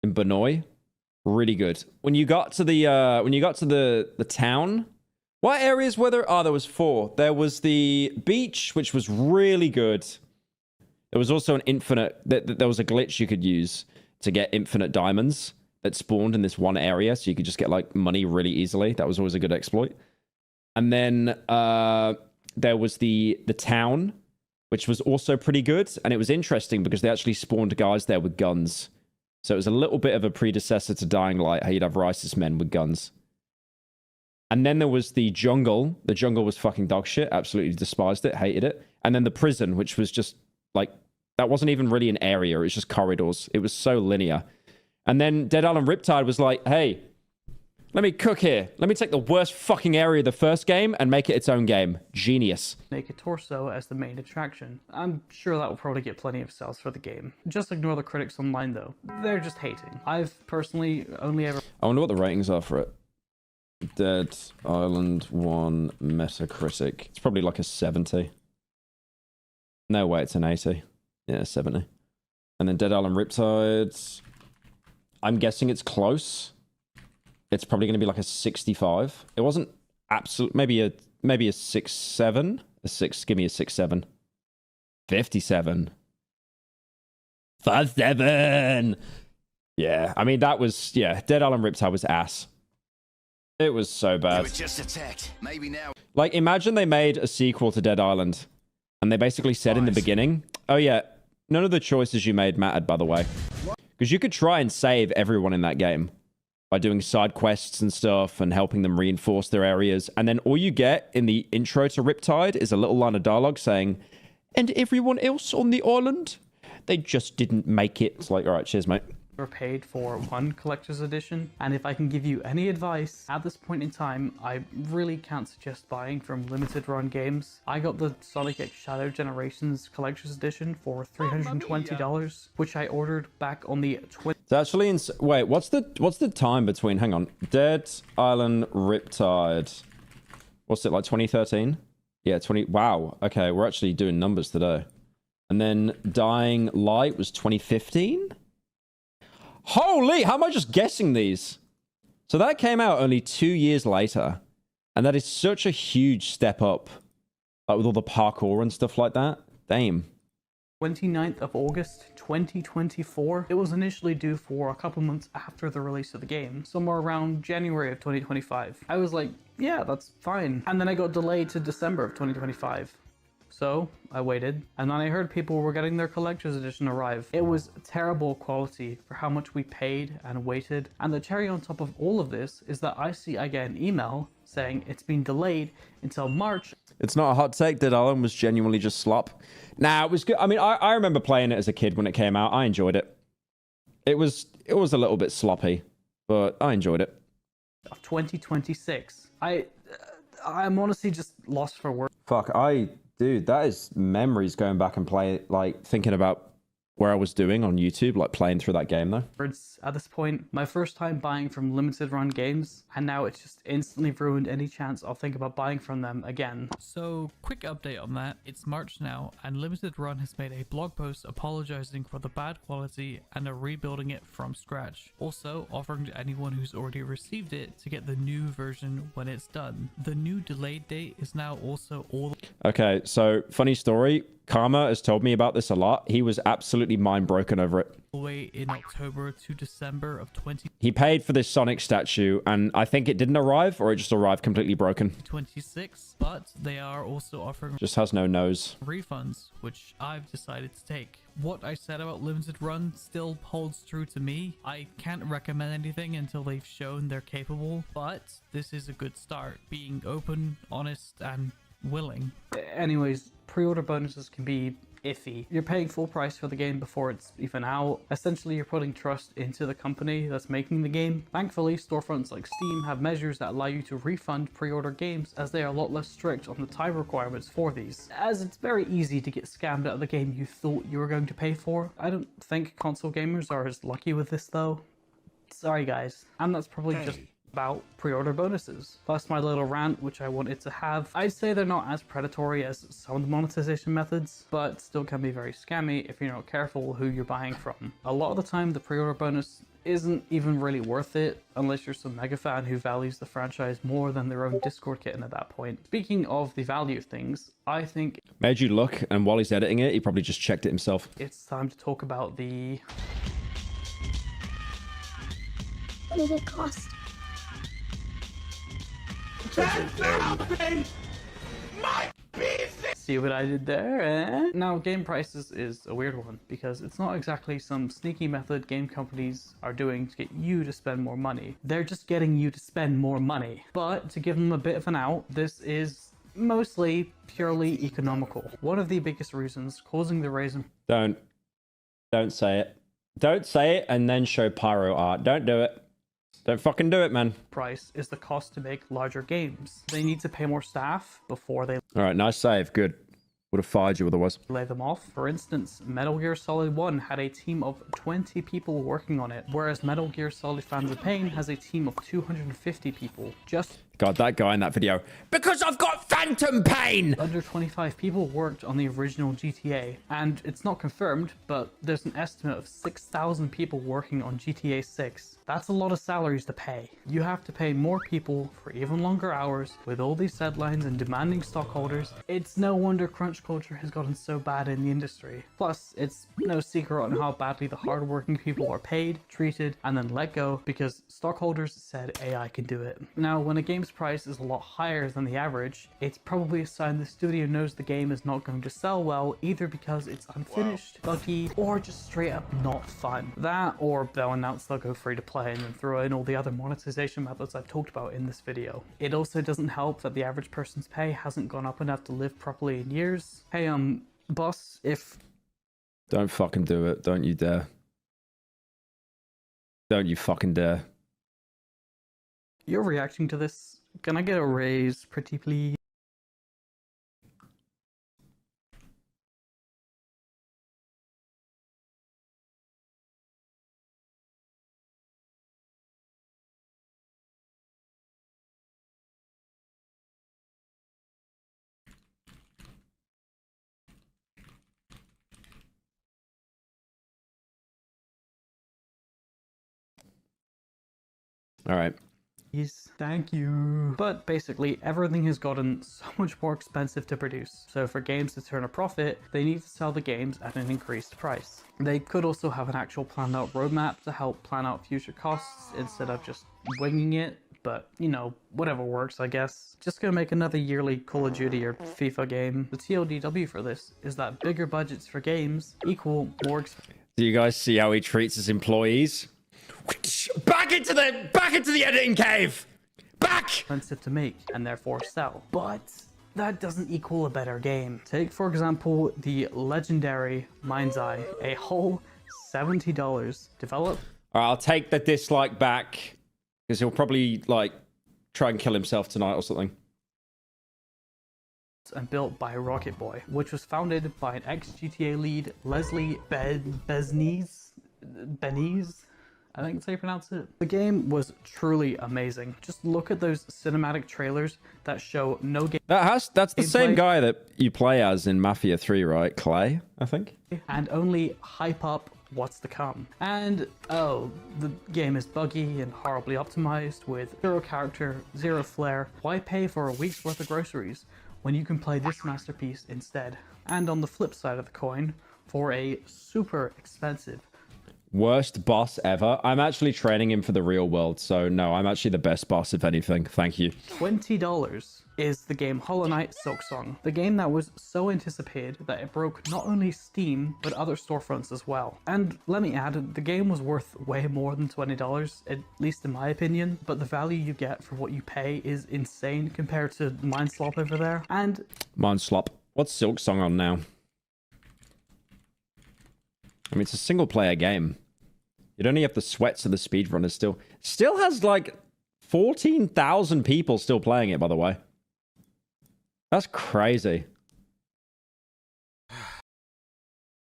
in Benoy. Really good. When you got to the town, what areas were there? Oh, there was 4. There was the beach, which was really good. There was also an infinite... There was a glitch you could use to get infinite diamonds that spawned in this one area, so you could just get, like, money really easily. That was always a good exploit. And then there was the town, which was also pretty good. And it was interesting because they actually spawned guys there with guns. So it was a little bit of a predecessor to Dying Light, how you'd have Rice's men with guns. And then there was the jungle. The jungle was fucking dog shit. Absolutely despised it. Hated it. And then the prison, which was just like... That wasn't even really an area. It was just corridors. It was so linear. And then Dead Island Riptide was like, hey, let me cook here. Let me take the worst fucking area of the first game and make it its own game. Genius. Naked torso as the main attraction. I'm sure that will probably get plenty of sales for the game. Just ignore the critics online though. They're just hating. I've personally only ever... I wonder what the ratings are for it. Dead Island 1 Metacritic. It's probably like a 70. No way, it's an 80. Yeah, 70. And then Dead Island Riptide. I'm guessing it's close. It's probably going to be like a 65. It wasn't absolute. Maybe a 6.7. A 6. Give me a 6.7. 57. 57. Yeah, I mean that was Dead Island Riptide was ass. It was so bad. was just attacked. Maybe now. Like, imagine they made a sequel to Dead Island, and they basically said in the beginning, oh yeah, none of the choices you made mattered, by the way. Because you could try and save everyone in that game. by doing side quests and stuff and helping them reinforce their areas. And then all you get in the intro to Riptide is a little line of dialogue saying, and everyone else on the island, they just didn't make it. It's like, all right, cheers, mate. We're paid for one collector's edition, and if I can give you any advice at this point in time, I really can't suggest buying from limited run games. I got the Sonic X Shadow Generations collector's edition for $320, which I ordered back on the It's actually wait, what's the time between, hang on, Dead Island Riptide, what's it, like 2013? Yeah, wow, okay, we're actually doing numbers today. And then Dying Light was 2015? Holy, how am I just guessing these? So that came out only 2 years later. And that is such a huge step up. Like with all the parkour and stuff like that. Damn. 29th of August 2024. It was initially due for a couple months after the release of the game, somewhere around January of 2025. I was like, yeah, that's fine. And then I got delayed to December of 2025. So I waited, and then I heard people were getting their collector's edition arrive. It was terrible quality for how much we paid and waited. And the cherry on top of all of this is that I get an email saying it's been delayed until March. It's not a hot take. Dead Island was genuinely just slop. Nah, it was good. I mean, I remember playing it as a kid when it came out. I enjoyed it. It was a little bit sloppy, but I enjoyed it. Of 2026. I'm honestly just lost for words. Fuck, dude, that is memories going back and thinking about where I was doing on YouTube, like playing through that game though. At this point, my first time buying from limited run games, and now it's just instantly ruined any chance I'll think about buying from them again. So, quick update on that. It's March now, and Limited Run has made a blog post apologizing for the bad quality and are rebuilding it from scratch. Also, offering to anyone who's already received it to get the new version when it's done. The new delayed date is now also all... Okay, so funny story. Karma has told me about this a lot. He was absolutely mind broken over it. Way in October to December of 2026. He paid for this Sonic statue, and I think it didn't arrive, or it just arrived completely broken. But they are also offering just has no nose refunds, which I've decided to take. What I said about Limited Run still holds true to me. I can't recommend anything until they've shown they're capable, but this is a good start. Being open, honest, and willing. Anyways, pre-order bonuses can be iffy. You're paying full price for the game before it's even out. Essentially, you're putting trust into the company that's making the game. Thankfully, storefronts like Steam have measures that allow you to refund pre-order games, as they are a lot less strict on the time requirements for these, as it's very easy to get scammed out of the game you thought you were going to pay for. I don't think console gamers are as lucky with this though. Sorry guys. And that's probably just about pre-order bonuses. Plus my little rant, which I wanted to have. I'd say they're not as predatory as some of the monetization methods, but still can be very scammy if you're not careful who you're buying from. A lot of the time, the pre-order bonus isn't even really worth it unless you're some mega fan who values the franchise more than their own Discord kitten at that point. Speaking of the value of things, I think... Made you look, and while he's editing it, he probably just checked it himself. It's time to talk about the... What did it cost? See what I did there, eh? Now, game prices is a weird one because it's not exactly some sneaky method game companies are doing to get you to spend more money. They're just getting you to spend more money. But to give them a bit of an out, this is mostly purely economical. One of the biggest reasons causing the rise in... Don't say it. Don't say it and then show pyro art. Don't do it. Don't fucking do it, man. Price is the cost to make larger games. They need to pay more staff before they... All right, nice save. Good. Would have fired you otherwise. Lay them off. For instance, Metal Gear Solid 1 had a team of 20 people working on it, whereas Metal Gear Solid Phantom Pain has a team of 250 people. Just... God, that guy in that video. Because I've got phantom pain! Under 25 people worked on the original GTA, and it's not confirmed, but there's an estimate of 6,000 people working on GTA 6. That's a lot of salaries to pay. You have to pay more people for even longer hours with all these deadlines and demanding stockholders. It's no wonder crunch culture has gotten so bad in the industry. Plus, it's no secret on how badly the hardworking people are paid, treated, and then let go because stockholders said AI can do it. Now, when a game's price is a lot higher than the average, it's probably a sign the studio knows the game is not going to sell well, either because it's unfinished, buggy, or just straight up not fun. That, or they'll announce they'll go free to play and then throw in all the other monetization methods I've talked about in this video. It also doesn't help that the average person's pay hasn't gone up enough to live properly in years. Hey, boss, if... Don't fucking do it. Don't you dare. Don't you fucking dare. You're reacting to this. Can I get a raise, pretty please? All right. Yes, thank you. But basically, everything has gotten so much more expensive to produce. So for games to turn a profit, they need to sell the games at an increased price. They could also have an actual planned out roadmap to help plan out future costs instead of just winging it. But, you know, whatever works, I guess. Just gonna make another yearly Call of Duty or FIFA game. The TLDW for this is that bigger budgets for games equal more expensive. Do you guys see how he treats his employees? Back into the editing cave! Back! Expensive to make and therefore sell. But that doesn't equal a better game. Take, for example, the legendary Mind's Eye, a whole $70 developed. Alright, I'll take the dislike back because he'll probably like try and kill himself tonight or something. And built by Rocket Boy, which was founded by an ex-GTA lead, Leslie Beniz. I think that's how you pronounce it. The game was truly amazing. Just look at those cinematic trailers that show no game. That's the same guy that you play as in Mafia 3, right? Clay, I think. And only hype up what's to come. And oh, the game is buggy and horribly optimized with zero character, zero flair. Why pay for a week's worth of groceries when you can play this masterpiece instead? And on the flip side of the coin, for a super expensive Worst boss ever. I'm actually training him for the real world, so no, I'm actually the best boss, if anything. Thank you. $20 is the game Hollow Knight Silksong, the game that was so anticipated that it broke not only Steam, but other storefronts as well. And let me add, the game was worth way more than $20, at least in my opinion, but the value you get for what you pay is insane compared to Mindslop over there. And Mindslop. What's Silksong on now? I mean, it's a single player game. You'd only have the sweats of the speedrunners still. Still has like 14,000 people still playing it, by the way. That's crazy.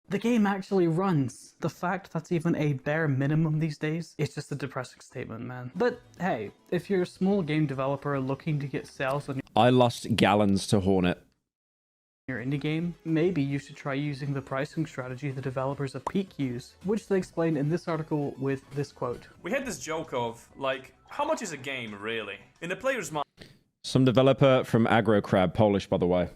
the game actually runs. The fact that's even a bare minimum these days is just a depressing statement, man. But hey, if you're a small game developer looking to get sales on I lost gallons to Hornet. your indie game, maybe you should try using the pricing strategy the developers of Peak use, which they explain in this article with this quote. We had this joke of, like, how much is a game, really? In the player's Some developer from Aggro Crab, Polish, by the way.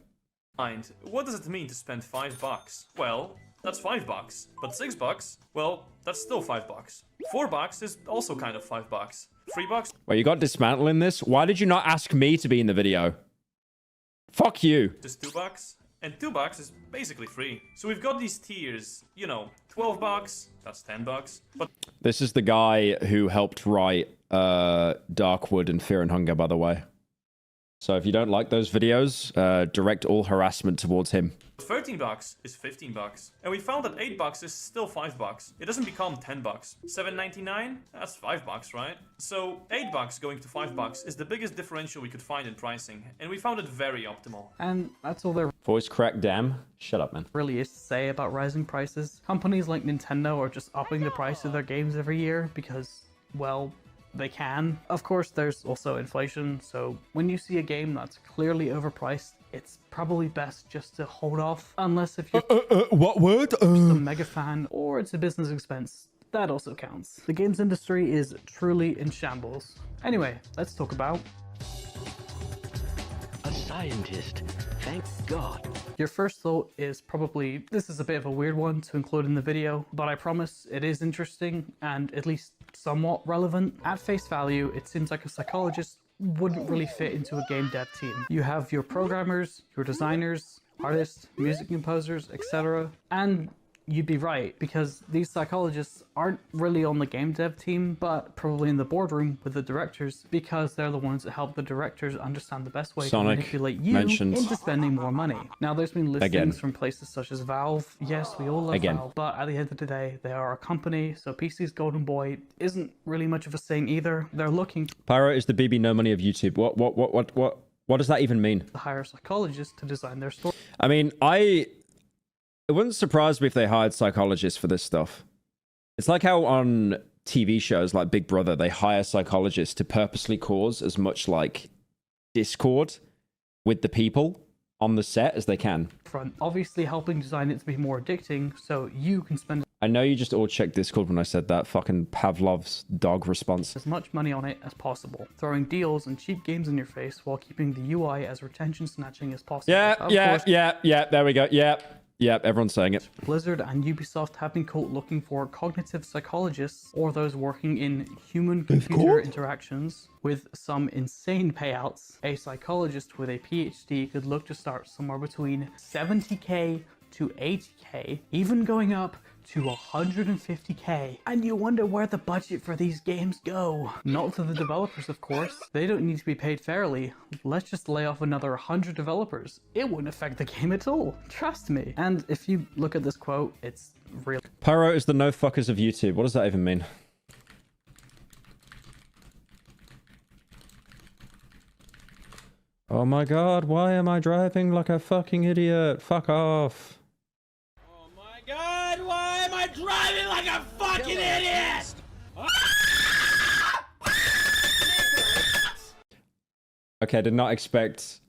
mind, what does it mean to spend $5? Well, that's $5. But $6? Well, that's still $5. $4 is also kind of $5. $3? Wait, you got dismantle in this? Why did you not ask me to be in the video? Fuck you. Is $2. And $2 is basically free. So we've got these tiers, you know, $12, that's $10. But This is the guy who helped write Darkwood and Fear and Hunger, by the way. So if you don't like those videos, direct all harassment towards him. $13 is $15. And we found that $8 is still $5. It doesn't become $10. $7.99? That's $5, right? So $8 going to $5 is the biggest differential we could find in pricing. And we found it very optimal. And that's all there Voice crack, damn. Shut up, man. really is to say about rising prices. Companies like Nintendo are just upping the price of their games every year because, well, they can. Of course, there's also inflation, so when you see a game that's clearly overpriced, it's probably best just to hold off, unless if you're what word? a mega fan or it's a business expense. That also counts. The games industry is truly in shambles. Anyway, let's talk about scientist. Thank God. Your first thought is probably, this is a bit of a weird one to include in the video, but I promise it is interesting and at least somewhat relevant. At face value, it seems like a psychologist wouldn't really fit into a game dev team. You have your programmers, your designers, artists, music composers, etc. And you'd be right, because these psychologists aren't really on the game dev team, but probably in the boardroom with the directors, because they're the ones that help the directors understand the best way to manipulate you into spending more money. Now, there's been listings from places such as Valve. Yes, we all love Valve, but at the end of the day, they are a company, so PC's golden boy isn't really much of a saying either. They're looking Pyro is the BB no money of YouTube. What does that even mean? to hire psychologists to design their story. I mean, it wouldn't surprise me if they hired psychologists for this stuff. It's like how on TV shows like Big Brother, they hire psychologists to purposely cause as much like discord with the people on the set as they can. Obviously helping design it to be more addicting, so you can spend I know you just all checked Discord when I said that. Fucking Pavlov's dog response. as much money on it as possible, throwing deals and cheap games in your face while keeping the UI as retention snatching as possible. Yeah, there we go. Yeah, everyone's saying it. Blizzard and Ubisoft have been caught looking for cognitive psychologists or those working in human-computer interactions with some insane payouts. A psychologist with a PhD could look to start somewhere between 70k to 80k, even going up to 150k. And you wonder where the budget for these games go. Not to the developers, of course. They don't need to be paid fairly. Let's just lay off another 100 developers. It wouldn't affect the game at all. Trust me. And if you look at this quote, it's real. Pyro is the no fuckers of YouTube. What does that even mean? Oh my god, why am I driving like a fucking idiot? Fuck off. God, why am I driving like a fucking idiot? Okay, I did not expect...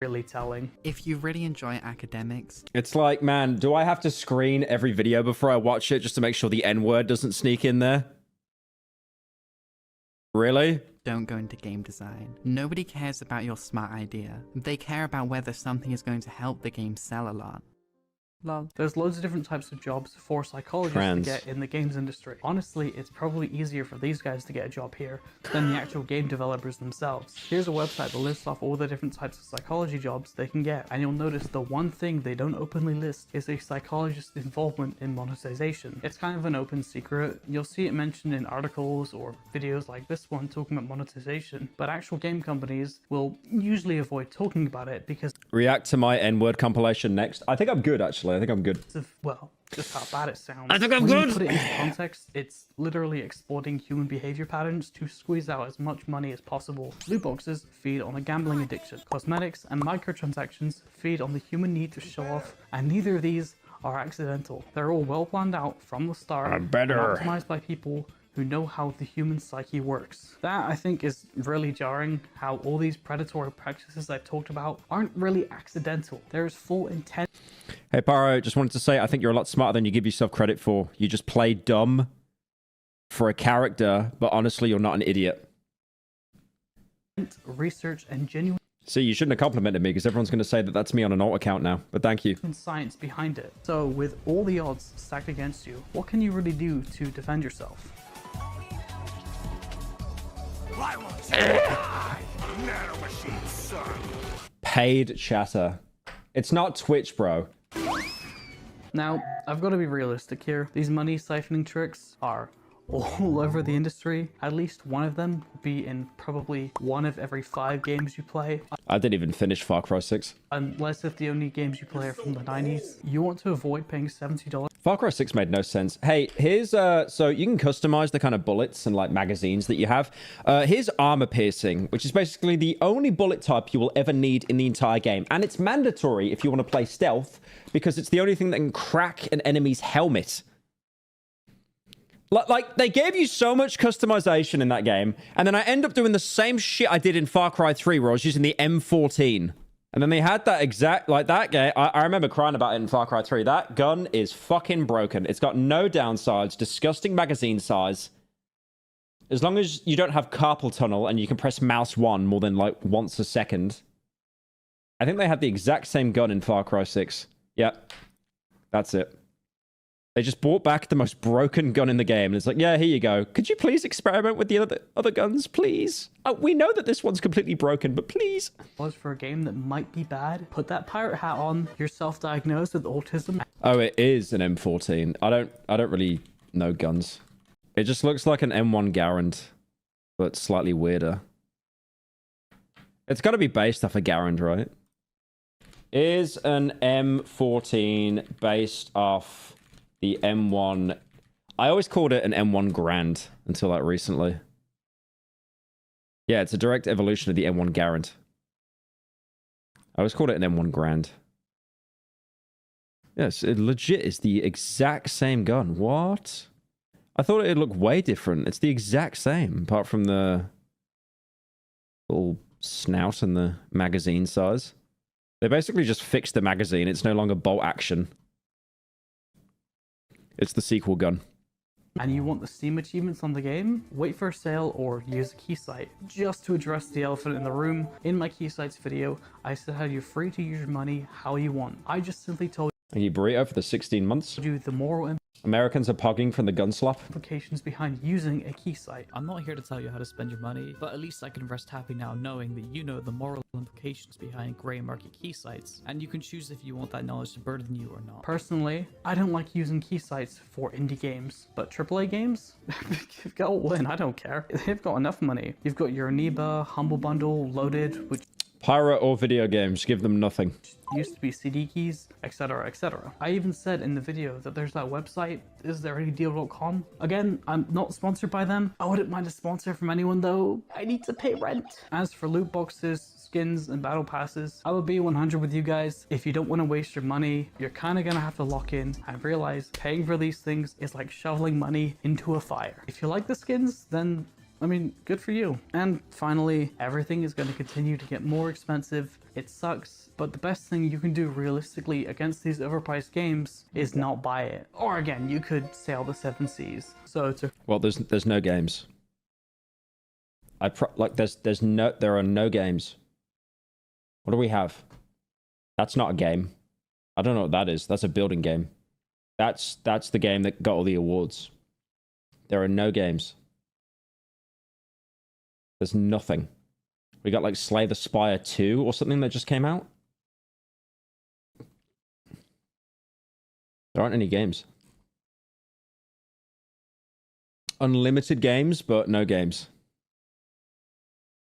Really telling. If you really enjoy academics, It's like, man, do I have to screen every video before I watch it just to make sure the N-word doesn't sneak in there? Really? don't go into game design. Nobody cares about your smart idea. They care about whether something is going to help the game sell a lot. Lol. There's loads of different types of jobs for psychologists to get in the games industry. Honestly, it's probably easier for these guys to get a job here than the actual game developers themselves. Here's a website that lists off all the different types of psychology jobs they can get, and you'll notice the one thing they don't openly list is a psychologist's involvement in monetization. It's kind of an open secret. You'll see it mentioned in articles or videos like this one talking about monetization, but actual game companies will usually avoid talking about it because... React to my N-word compilation next. I think I'm good, actually. I think I'm good. Well, just how bad it sounds. I think I'm when good. You put it into context, it's literally exploiting human behavior patterns to squeeze out as much money as possible. Loot boxes feed on a gambling addiction. Cosmetics and microtransactions feed on the human need to show off, and neither of these are accidental. They're all well planned out from the start and optimized by people who know how the human psyche works. That, I think, is really jarring, how all these predatory practices I talked about aren't really accidental. There is full intent. Hey, Pyro, just wanted to say, I think you're a lot smarter than you give yourself credit for. You just play dumb for a character, but honestly, you're not an idiot. Research and genuine... See, you shouldn't have complimented me, because everyone's going to say that that's me on an alt account now, but thank you. Science behind it. So, with all the odds stacked against you, what can you really do to defend yourself? Paid chatter. It's not Twitch, bro. Now, I've got to be realistic here. These money siphoning tricks are all over the industry. At least one of them will be in probably 1 of every 5 games you play. I didn't even finish Far Cry 6. Unless if the only games you play are from the 90s. You want to avoid paying $70. Far Cry 6 made no sense. Hey, here's, so you can customize the kind of bullets and like magazines that you have. Here's armor piercing, which is basically the only bullet type you will ever need in the entire game. And it's mandatory if you want to play stealth, because it's the only thing that can crack an enemy's helmet. Like, they gave you so much customization in that game, and then I end up doing the same shit I did in Far Cry 3, where I was using the M14. And then they had that exact, like that game, I remember crying about it in Far Cry 3. That gun is fucking broken. It's got no downsides, disgusting magazine size. As long as you don't have carpal tunnel and you can press mouse 1 more than like once a second. I think they had the exact same gun in Far Cry 6. Yep. That's it. They just brought back the most broken gun in the game. And it's like, yeah, here you go. Could you please experiment with the other guns, please? We know that this one's completely broken, but please. Was for a game that might be bad, put that pirate hat on. You're self-diagnosed with autism. Oh, it is an M14. I don't really know guns. It just looks like an M1 Garand, but slightly weirder. It's got to be based off a Garand, right? Is an M14 based off the M1? I always called it an M1 Grand until like recently. Yeah, it's a direct evolution of the M1 Garand. I always called it an M1 Grand. Yes, it legit is the exact same gun. What? I thought it'd look way different. It's the exact same, apart from the little snout and the magazine size. They basically just fixed the magazine. It's no longer bolt action. It's the sequel gun. And you want the Steam achievements on the game? Wait for a sale or use a key site. Just to address the elephant in the room, in my key sites video, I said how you're free to use your money how you want. I just simply told you burrito for the 16 months. You the moral Americans are pogging from the gun slap. Implications behind using a key site. I'm not here to tell you how to spend your money, but at least I can rest happy now knowing that you know the moral implications behind grey market key sites, and you can choose if you want that knowledge to burden you or not. Personally, I don't like using key sites for indie games, but AAA games? Go all in, I don't care. They've got enough money. You've got your Aniba, Humble Bundle, Loaded, which Pyro or video games, give them nothing. Used to be CD keys, etc, etc. I even said in the video that there's that website, istthereanydeal.com. Again, I'm not sponsored by them. I wouldn't mind a sponsor from anyone though. I need to pay rent. As for loot boxes, skins, and battle passes, I will be 100 with you guys. If you don't want to waste your money, you're kind of gonna have to lock in and realize paying for these things is like shoveling money into a fire. If you like the skins, then I mean, good for you. And finally, everything is going to continue to get more expensive. It sucks, but the best thing you can do realistically against these overpriced games is not buy it. Or again, you could sail the 7 seas. So to well, there's no games. There are no games. What do we have? That's not a game. I don't know what that is. That's a building game. That's the game that got all the awards. There are no games. There's nothing. We got like Slay the Spire 2 or something that just came out. There aren't any games. Unlimited games, but no games.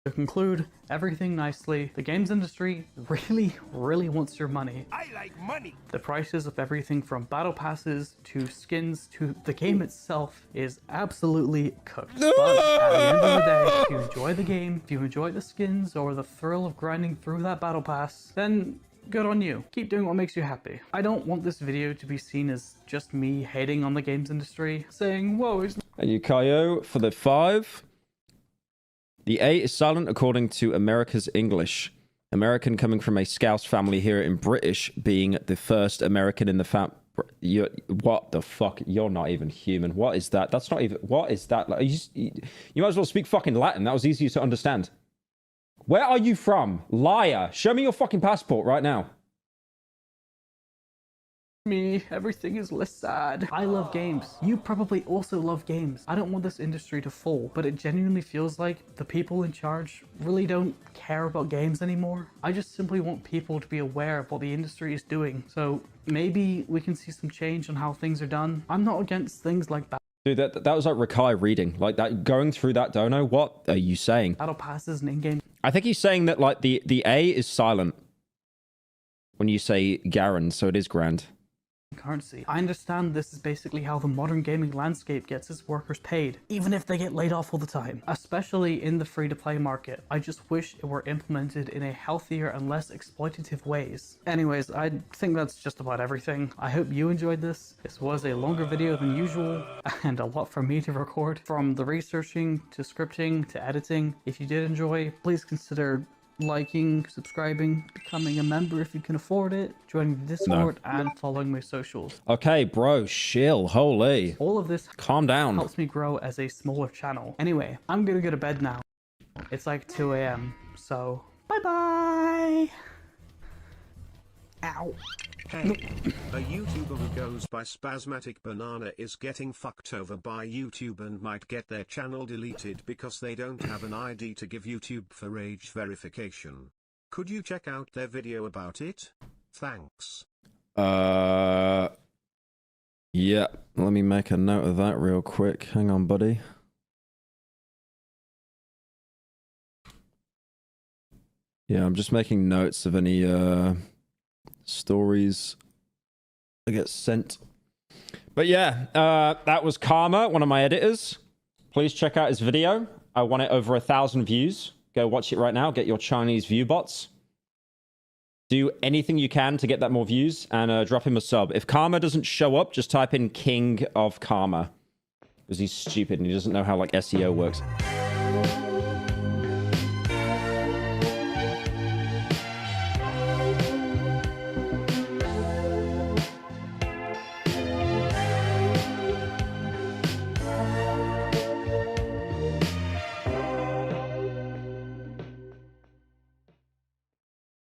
To conclude everything nicely, the games industry really wants your money. I like money. The prices of everything from battle passes to skins to the game itself is absolutely cooked. But at the end of the day, if you enjoy the game, if you enjoy the skins or the thrill of grinding through that battle pass, then good on you. Keep doing what makes you happy. I don't want this video to be seen as just me hating on the games industry, saying, whoa, it's... And you, Kaio, for the 5. The A is silent according to America's English. American coming from a Scouse family here in British, being the first American in the what the fuck? You're not even human. What is that? That's not even... What is that? Like, you might as well speak fucking Latin. That was easier to understand. Where are you from? Liar. Show me your fucking passport right now. Me, everything is less sad. I love games. You probably also love games. I don't want this industry to fall, but it genuinely feels like the people in charge really don't care about games anymore. I just simply want people to be aware of what the industry is doing. So maybe we can see some change on how things are done. I'm not against things like that. Dude, that was like Rakai reading. Like that, going through that dono. What are you saying? Battle passes and in-game. I think he's saying that like the A is silent when you say Garen, so it is grand. Currency. I understand this is basically how the modern gaming landscape gets its workers paid, even if they get laid off all the time, especially in the free-to-play market. I just wish it were implemented in a healthier and less exploitative ways. Anyways, I think that's just about everything. I hope you enjoyed this. This was a longer video than usual and a lot for me to record. From the researching to scripting to editing, if you did enjoy, please consider liking, subscribing, becoming a member if you can afford it, joining the Discord, and following my socials. Okay, bro, chill. Holy. All of this calm down. Helps me grow as a smaller channel. Anyway, I'm gonna go to bed now. It's like 2 a.m. So, bye-bye. Ow. Hey, a YouTuber who goes by Spasmatic Banana is getting fucked over by YouTube and might get their channel deleted because they don't have an ID to give YouTube for age verification. Could you check out their video about it? Thanks. Yeah, let me make a note of that real quick. Hang on, buddy. Yeah, I'm just making notes of any stories that get sent. But yeah, that was Karma, one of my editors. Please check out his video. I want it over 1,000 views. Go watch it right now. Get your Chinese view bots. Do anything you can to get that more views and drop him a sub. If Karma doesn't show up, just type in King of Karma. Because he's stupid and he doesn't know how like SEO works.